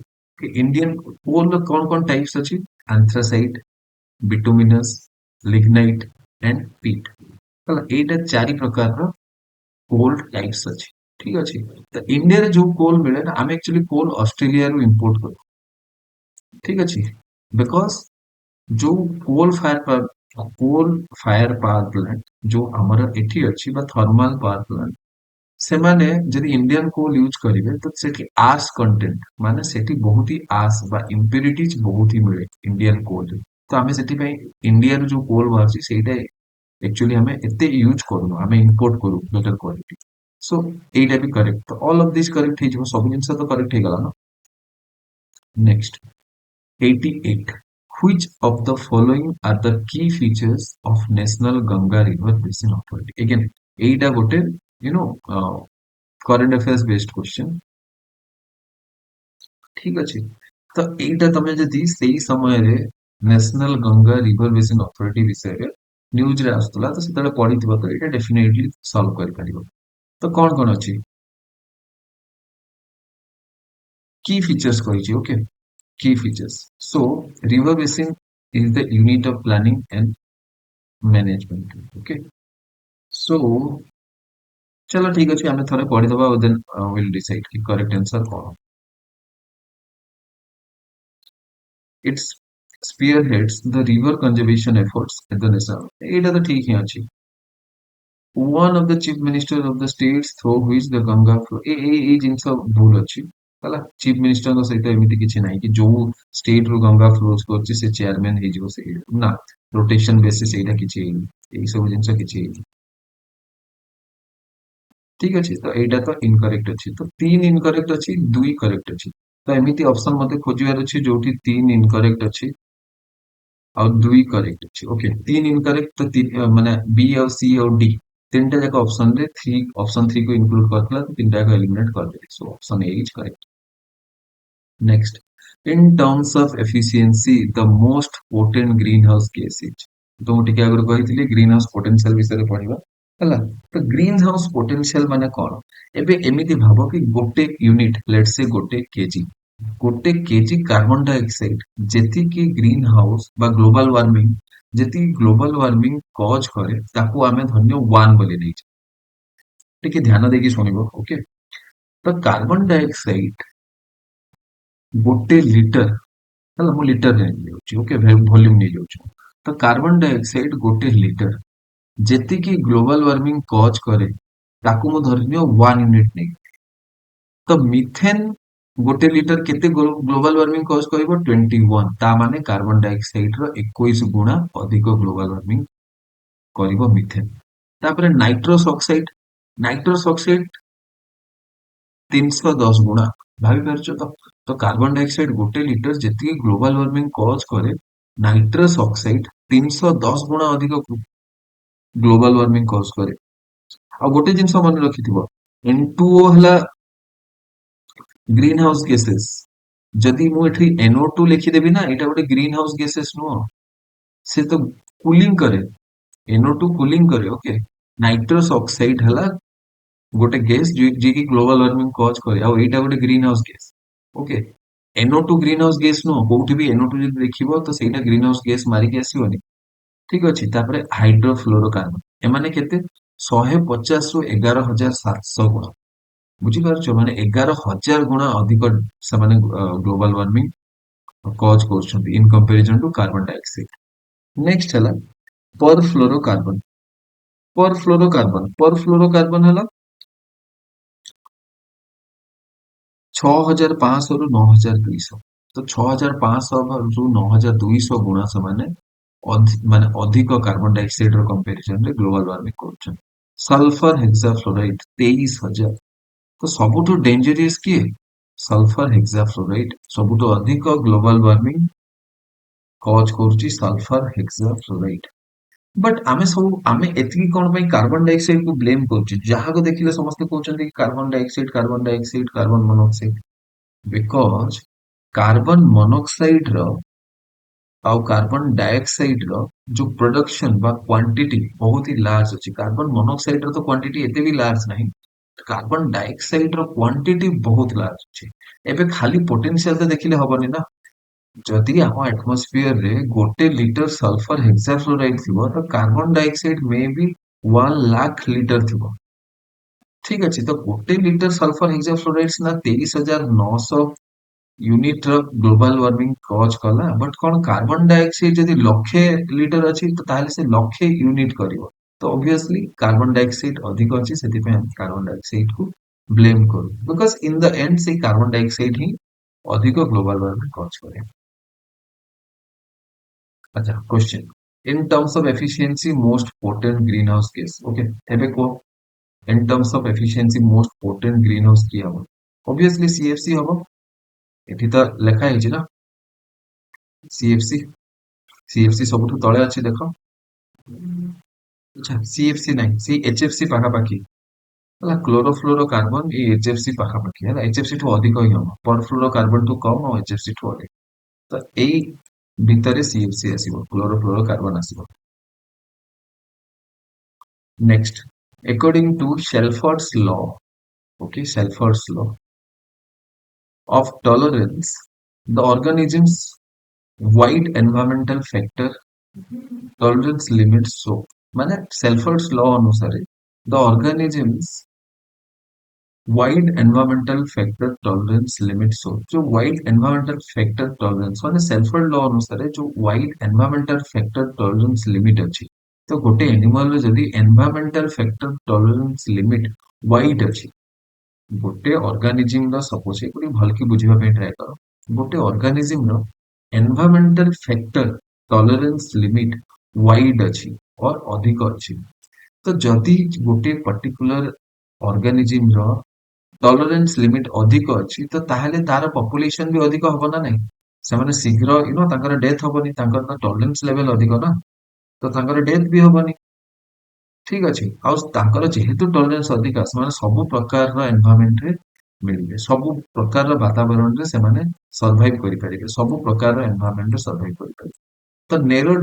Indian coal ର कौन कौन टाइप्स ଅଛି? anthracite, bituminous, lignite and peat। ହେଲା, ଏଇଟା ଚାରି ପ୍ରକାରର କୋଲ ଟାଇପ୍ସ ଅଛି। ଠିକ ଅଛି, ତ ଇଣ୍ଡିଆରେ ଯୋଉ କୋଲ ମିଳେ ନା, ଆମେ ଆକ୍ଚୁଆଲି କୋଲ ଅଷ୍ଟ୍ରେଲିଆରୁ ଇମ୍ପୋର୍ଟ କରୁ। ଠିକ ଅଛି, ବିକଜ ଯୋଉ କୋଲ ଫାୟାର ପାୱାର ପ୍ଲାଣ୍ଟ ଯୋଉ ଆମର ଏଠି ଅଛି ବା ଥର୍ମାଲ ପାୱାର ପ୍ଲାଣ୍ଟ, ସେମାନେ ଯଦି ଇଣ୍ଡିଆନ କୋଲ ୟୁଜ କରିବେ ତ ସେଠି ଆସ୍ କଣ୍ଟେଣ୍ଟ ମାନେ ସେଠି ବହୁତ ହି ଆସ୍ ବା ଇମ୍ପ୍ୟୁରିଟିଜ ବହୁତ ହି ମିଳେ ଇଣ୍ଡିଆନ କୋଲରେ। ତ ଆମେ ସେଥିପାଇଁ ଇଣ୍ଡିଆରୁ ଯୋଉ କୋଲ ବାହାରୁଛି ସେଇଟା ଆକ୍ଚୁଆଲି ଆମେ ଏତେ ୟୁଜ କରୁନୁ, ଆମେ ଇମ୍ପୋର୍ଟ କରୁ ବେଟର କ୍ୱାଲିଟି। ସୋ ଏଇଟା ବି କରେକ୍ଟ, ତ ଅଲ୍ ଅଫ ଦିସ୍ କରେକ୍ଟ ହେଇଯିବ, ସବୁ ଜିନିଷ ତ କରେକ୍ଟ ହେଇଗଲା ନା। Next, 88, which of the following are the key features of National Ganga River Basin Authority? Again, ଏଇଟା ଗୋଟେ କରେଣ୍ଟ ଆଫେୟାର୍ସ ବେସ୍ଡ କ୍ୱେଶ୍ଚନ। ଠିକ ଅଛି, ତ ଏଇଟା ତମେ ଯଦି ସେଇ ସମୟରେ national Ganga river basin authority ବିଷୟରେ ନ୍ୟୁଜରେ ଆସୁଥିଲା, ତ ସେତେବେଳେ ପଢିଥିବ, ତ ଏଇଟା ଡେଫିନେଟଲି ସଲ୍ଭ କରିପାରିବ। ତ କଣ କଣ ଅଛି? କି ଫିଚର୍ସ କହିଛି। ଓକେ, କି features. So river basin is the unit of planning and management। Okay, so ଚलो ଠିକ ଅଛି, ଆମେ ଥରେ ପଢିଦବା ଆଉ ଦେନ୍ ୱିଲ୍ ଡିସାଇଡ୍ କି କରେକ୍ଟ ଆନ୍ସର କଣ। It spearheads the river conservation efforts at the national। ଏଇଟା ତ ଠିକ ହିଁ ଅଛି। One of the chief ministers of the states through which the Ganga flow। ଏଇ ଜିନିଷ ଭୁଲ ଅଛି। ହେଲା, ଚିଫ ମିନିଷ୍ଟରଙ୍କ ସହିତ ଏମିତି କିଛି ନାହିଁ କି ଯୋଉ ଷ୍ଟେଟ ରୁ ଗଙ୍ଗା ଫ୍ଲୋଜ କରୁଛି ସେ ଚେୟାରମ୍ୟାନ ହେଇଯିବ। ସେ ନା, ରୋଟେସନ ବେସିସ୍, ଏଇଟା କିଛି ହେଇନି। ଏଇ ସବୁ ଜିନିଷ କିଛି ହେଇନି। ठीक अच्छे तो एटा तो इनकरेक्ट अच्छी तो तीन इनकरेक्ट अच्छी दुई करेक्ट अच्छी तो एमती ऑप्शन मते खोजिबार अच्छी जोठी तीन इनकरेक्ट अच्छी और दुई करेक्ट अच्छी ओके तीन इनकरेक्ट तो माने बी और सी और डी तीन टा जाक ऑप्शन रे थ्री ऑप्शन थ्री को इंक्लूड करथला तो तीन टा को एलिमिनेट कर देली so option A is correct next in terms of efficiency the most potent greenhouse gas is तो ମୁଁ ଟିକେ ଆଗରୁ କହିଥିଲି ଗ୍ରୀନ ହାଉସ ପୋଟେନସିଆଲ ବିଷୟରେ ପଢିବା ହେଲା ତ ଗ୍ରୀନ ହାଉସ ପୋଟେନସିଆଲ ମାନେ କଣ ଏବେ ଏମିତି ଭାବ କି ଗୋଟେ ୟୁନିଟ ଲେଟ୍ ସେ ଗୋଟେ କେଜି କାର୍ବନ ଡାଇଅକ୍ସାଇଡ ଯେତିକି ଗ୍ରୀନ ହାଉସ ବା ଗ୍ଲୋବାଲ ୱାର୍ମିଂ ଯେତିକି ଗ୍ଲୋବାଲ ୱାର୍ମିଂ କଜ କରେ ତାକୁ ଆମେ ଧନ୍ୟ 1 ବୋଲି ନେଇଛେ ଟିକେ ଧ୍ୟାନ ଦେଇକି ଶୁଣିବ ଓକେ ତ କାର୍ବନ ଡାଇଅକ୍ସାଇଡ ଗୋଟେ ଲିଟର ହେଲା ମୁଁ ଲିଟରରେ ନେଇଯାଉଛି ଓକେ ଭଲ୍ୟୁମ ନେଇଯାଉଛି ତ କାର୍ବନ ଡାଇଅକ୍ସାଇଡ ଗୋଟେ ଲିଟର ଯେତିକି ଗ୍ଲୋବାଲ ୱାର୍ମିଂ କଜ କରେ ତାକୁ ମୁଁ ଧରିନିଅ 1 ୟୁନିଟ ନେଇ ତ ମିଥେନ ଗୋଟେ ଲିଟର କେତେ ଗ୍ଲୋବାଲ ୱାର୍ମିଂ କଜ କରିବ 21 ତା ମାନେ କାର୍ବନ ଡାଇଅକ୍ସାଇଡ ର 21 ଗୁଣା ଅଧିକ ଗ୍ଲୋବାଲ ୱାର୍ମିଂ କରିବ ମିଥେନ ତାପରେ ନାଇଟ୍ରସ୍ ଅକ୍ସାଇଡ 310 ଗୁଣା ଭାବି ପାରୁଛ ତ କାର୍ବନ ଡାଇଅକ୍ସାଇଡ ଗୋଟେ ଲିଟର ଯେତିକି ଗ୍ଲୋବାଲ ୱାର୍ମିଂ କଜ କରେ ନାଇଟ୍ରସ୍ ଅକ୍ସାଇଡ 310 ଗୁଣା ଅଧିକ ଗ୍ଲୋବାଲ ୱାର୍ମିଂ କଜ କରେ ଆଉ ଗୋଟେ ଜିନିଷ ମନେ ରଖିଥିବ N2O ହେଲା ଗ୍ରୀନ ହାଉସ ଗ୍ୟାସେସ୍ ଯଦି ମୁଁ ଏଠି NO2 ଲେଖିଦେବି ନା ଏଇଟା ଗୋଟେ ଗ୍ରୀନ ହାଉସ ଗ୍ୟାସେସ୍ ନୁହଁ ସେ ତ କୁଲିଂ କରେ NO2 କୁଲିଂ କରେ ଓକେ ନାଇଟ୍ରସ୍ ଅକ୍ସାଇଡ ହେଲା ଗୋଟେ ଗ୍ୟାସ୍ ଯିଏକି ଗ୍ଲୋବାଲ ୱାର୍ମିଂ କଜ କରେ ଆଉ ଏଇଟା ଗୋଟେ green house gas okay NO2 green house gas ନୁହଁ କୋଉଠି ବି NO2 ଯଦି ଦେଖିବ ତ ସେଇଟା ଗ୍ରୀନ ହାଉସ ଗ୍ୟାସ୍ ମାରିକି ଆସିବନି ଠିକ ଅଛି ତାପରେ ହାଇଡ୍ରୋଫ୍ଲୋରୋକାର୍ବନ ଏମାନେ କେତେ 150 ରୁ 11,700 ଗୁଣ ବୁଝିପାରୁଛ ମାନେ 11,000 ଗୁଣା ଅଧିକ ସେମାନେ ଗ୍ଲୋବାଲ ୱାର୍ମିଂ କଜ କରୁଛନ୍ତି in comparison to carbon dioxide next ହେଲା ପରଫ୍ଲୋରୋକାର୍ବନ ହେଲା 6,500 ରୁ 9,200 ତ 6,500 ରୁ 9,200 ଗୁଣା ସେମାନେ ମାନେ ଅଧିକ କାର୍ବନ ଡାଇଅକ୍ସାଇଡ ର କମ୍ପାରିଜନ ରେ ଗ୍ଲୋବାଲ ୱାର୍ମିଂ କରୁଛନ୍ତି ସଲଫର ହେକ୍ସାଫ୍ଲୋରାଇଡ 23,000 ତ ସବୁଠୁ ଡେଞ୍ଜରିୟସ୍ କିଏ ସଲଫର ହେକ୍ସାଫ୍ଲୋରାଇଡ ସବୁଠୁ ଅଧିକ ଗ୍ଲୋବାଲ ୱାର୍ମିଂ କଜ କରୁଛି ସଲଫର ହେକ୍ସାଫ୍ଲୋରାଇଡ ବଟ୍ ଆମେ ଏତିକି କଣ ପାଇଁ କାର୍ବନ ଡାଇଅକ୍ସାଇଡ କୁ ବ୍ଲେମ କରୁଛୁ ଯାହାକୁ ଦେଖିଲେ ସମସ୍ତେ କହୁଛନ୍ତି carbon monoxide because carbon monoxide ର ଆଉ କାର୍ବନ ଡାଇଅକ୍ସାଇଡ ର ଯୋଉ ପ୍ରୋଡକ୍ସନ ବା କ୍ୱାଣ୍ଟିଟି ବହୁତ ହି ଲାର୍ଜ ଅଛି କାର୍ବନ ମନୋକ୍ସାଇଡ ର ତ କ୍ୱାଣ୍ଟିଟି ଏତେ ବି ଲାର୍ଜ ନାହିଁ କାର୍ବନ ଡାଇଅକ୍ସାଇଡ ର କ୍ୱାଣ୍ଟିଟି ବହୁତ ଲାର୍ଜ ଅଛି ଏବେ ଖାଲି ପୋଟେନସିଆଲ ତ ଦେଖିଲେ ହବନି ନା ଯଦି ଆମ ଆଟମୋସ୍ଫିୟର ରେ ଗୋଟେ ଲିଟର ସଲଫର ହେକ୍ସାଫ୍ଲୋରାଇଡ ଥିବ ତ କାର୍ବନ ଡାଇଅକ୍ସାଇଡ ମେ ବି 1 ଲାଖ ଲିଟର ଥିବ ଠିକ ଅଛି ତ ଗୋଟେ ଲିଟର ସଲଫର ହେକ୍ସାଫ୍ଲୋରାଇଡ ସିନା 23,900 यूनिट ର ଗ୍ଲୋବାଲ ୱାର୍ମିଂ କଜ କଲା ବଟ୍ କଣ କାର୍ବନ ଡାଇଅକ୍ସାଇଡ ଯଦି ଲକ୍ଷେ ଲିଟର ଅଛି ତ ତାହେଲେ ସେ ଲକ୍ଷେ ୟୁନିଟ କରିବ ତ ଅବଭିୟସଲି କାର୍ବନ ଡାଇଅକ୍ସାଇଡ ଅଧିକ ଅଛି ସେଥିପାଇଁ ଆମେ କାର୍ବନ ଡାଇଅକ୍ସାଇଡ କୁ ବ୍ଲେମ କରୁ ବିକଜ ଇନ ଦ ଏଣ୍ଡ ସେଇ କାର୍ବନ ଡାଇଅକ୍ସାଇଡ ହିଁ ଅଧିକ ଗ୍ଲୋବାଲ ୱାର୍ମିଂ କଜ କରେ ଆଚ୍ଛା question in terms of efficiency most potent greenhouse gas okay ଏବେ କୁହ in terms of efficiency most potent greenhouse କିଏ ହବ obviously CFC ହବ ଏଠି ତ ଲେଖା ହେଇଛି ନା CFC CFC ସବୁଠୁ ତଳେ ଅଛି ଦେଖ ଆଚ୍ଛା CFC ନାହିଁ ସେଇ HFC ପାଖାପାଖି ହେଲା କ୍ଲୋରୋଫ୍ଲୋରୋ କାର୍ବନ ଏଇ HFC ପାଖାପାଖି ହେଲା HFC ଠୁ ଅଧିକ ହିଁ ହବ ପରଫ୍ଲୋରୋ କାର୍ବନ ଠୁ କମ ଆଉ HFC ଠୁ ଅଧିକ ତ ଏଇ ଭିତରେ CFC ଆସିବ କ୍ଲୋରୋଫ୍ଲୋରୋ କାର୍ବନ ଆସିବ next according to Shelford's law okay Shelford's law of tolerance the organism's wide environmental factor tolerance limits so ମାନେ Shelford's law ଅନୁସାରେ the organisms wide environmental factor tolerance limit so जो wide environmental factor tolerance ମାନେ Shelford law ଅନୁସାରେ जो wide environmental factor tolerance limit ଅଛି ତ ଗୋଟେ animal ର ଯଦି environmental factor tolerance limit wide ଅଛି ଗୋଟେ organism ର suppose ଏଇକୁ ଟିକେ ଭଲକି ବୁଝିବା ପାଇଁ try କର ଗୋଟେ organism ର environmental factor tolerance limit wide ଅଛି or ଅଧିକ ଅଛି ତ ଯଦି ଗୋଟେ particular organism ର tolerance limit ଅଧିକ ଅଛି ତ ତାହେଲେ ତାର population ବି ଅଧିକ ହବ ନା ନାହିଁ ସେମାନେ ଶୀଘ୍ର ତାଙ୍କର death ହବନି ତାଙ୍କର ତ tolerance level ଅଧିକ ନା ତ ତାଙ୍କର death ବି ହବନି ଠିକ ଅଛି ଆଉ ତାଙ୍କର ଯେହେତୁ tolerance ଅଧିକା ସେମାନେ ସବୁ ପ୍ରକାରର environment ରେ ମିଳିବେ ସବୁ ପ୍ରକାରର ବାତାବରଣରେ ସେମାନେ survive କରିପାରିବେ ସବୁ ପ୍ରକାରର environment ରେ survive କରିପାରିବେ ତ narrow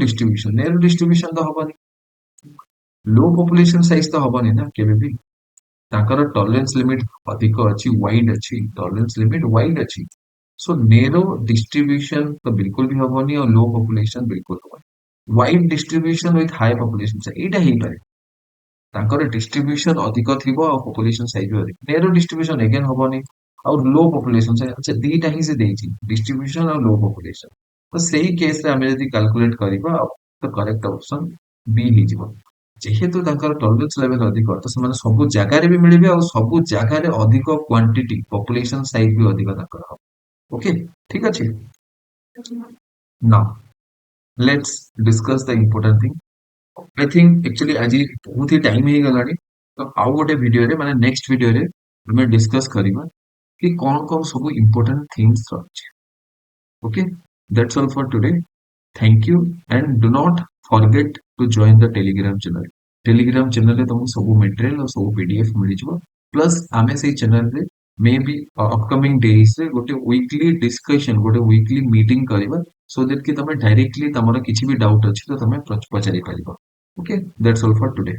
distribution ତ ହବନି low population size ତ ହବନି ନା କେବେ ବି ତାଙ୍କର tolerance limit ଅଧିକ ଅଛି wide ଅଛି tolerance limit wide ଅଛି so narrow distribution ତ ବିଲକୁଲ ବି ହବନି ଆଉ low population ବିଲକୁଲ ହବନି wide distribution with high population ଏଇଟା ହେଇପାରେ ତାଙ୍କର distribution ଅଧିକ ଥିବ ଆଉ population size ବି ଅଧିକ narrow distribution again ହବନି ଆଉ low population ଆଚ୍ଛା ଦିଟା ହିଁ ସେ ଦେଇଛି distribution ଆଉ low population ତ ସେଇ କେସରେ ଆମେ ଯଦି calculate କରିବା ତ correct option B ହେଇଯିବ ଯେହେତୁ ତାଙ୍କର tolerance level ଅଧିକ ତ ସେମାନେ ସବୁ ଜାଗାରେ ବି ମିଳିବେ ଆଉ ସବୁ ଜାଗାରେ ଅଧିକ quantity population size ବି ଅଧିକ ତାଙ୍କର ହବ ଓକେ ଠିକ ଅଛି now let's discuss the important thing I think actually ଆଜି ବହୁତ ହି ଟାଇମ ହେଇଗଲାଣି ତ ଆଉ ଗୋଟେ ଭିଡିଓରେ ମାନେ ନେକ୍ସଟ ଭିଡିଓରେ ଆମେ ଡିସକସ କରିବା କି କଣ କଣ ସବୁ ଇମ୍ପୋର୍ଟାଣ୍ଟ ଥିଙ୍ଗସ ରହିଛି okay that's all for today thank you and do not forget to join the telegram channel ରେ ତମକୁ ସବୁ material ଆଉ ସବୁ pdf ମିଳିଯିବ ପ୍ଲସ୍ ଆମେ ସେଇ ଚ୍ୟାନେଲରେ ମେ ବି ଅପକମିଂ ଡେଜରେ ଗୋଟେ ୱିକଲି ଡିସ୍କସନ ଗୋଟେ ୱିକଲି ମିଟିଂ କରିବା ସୋ ଦ୍ୟାଟ କି ତମେ ଡାଇରେକ୍ଟଲି ତମର କିଛି ବି ଡାଉଟ ଅଛି ତ ତମେ ପଚାରି ପାରିବ okay that's all for today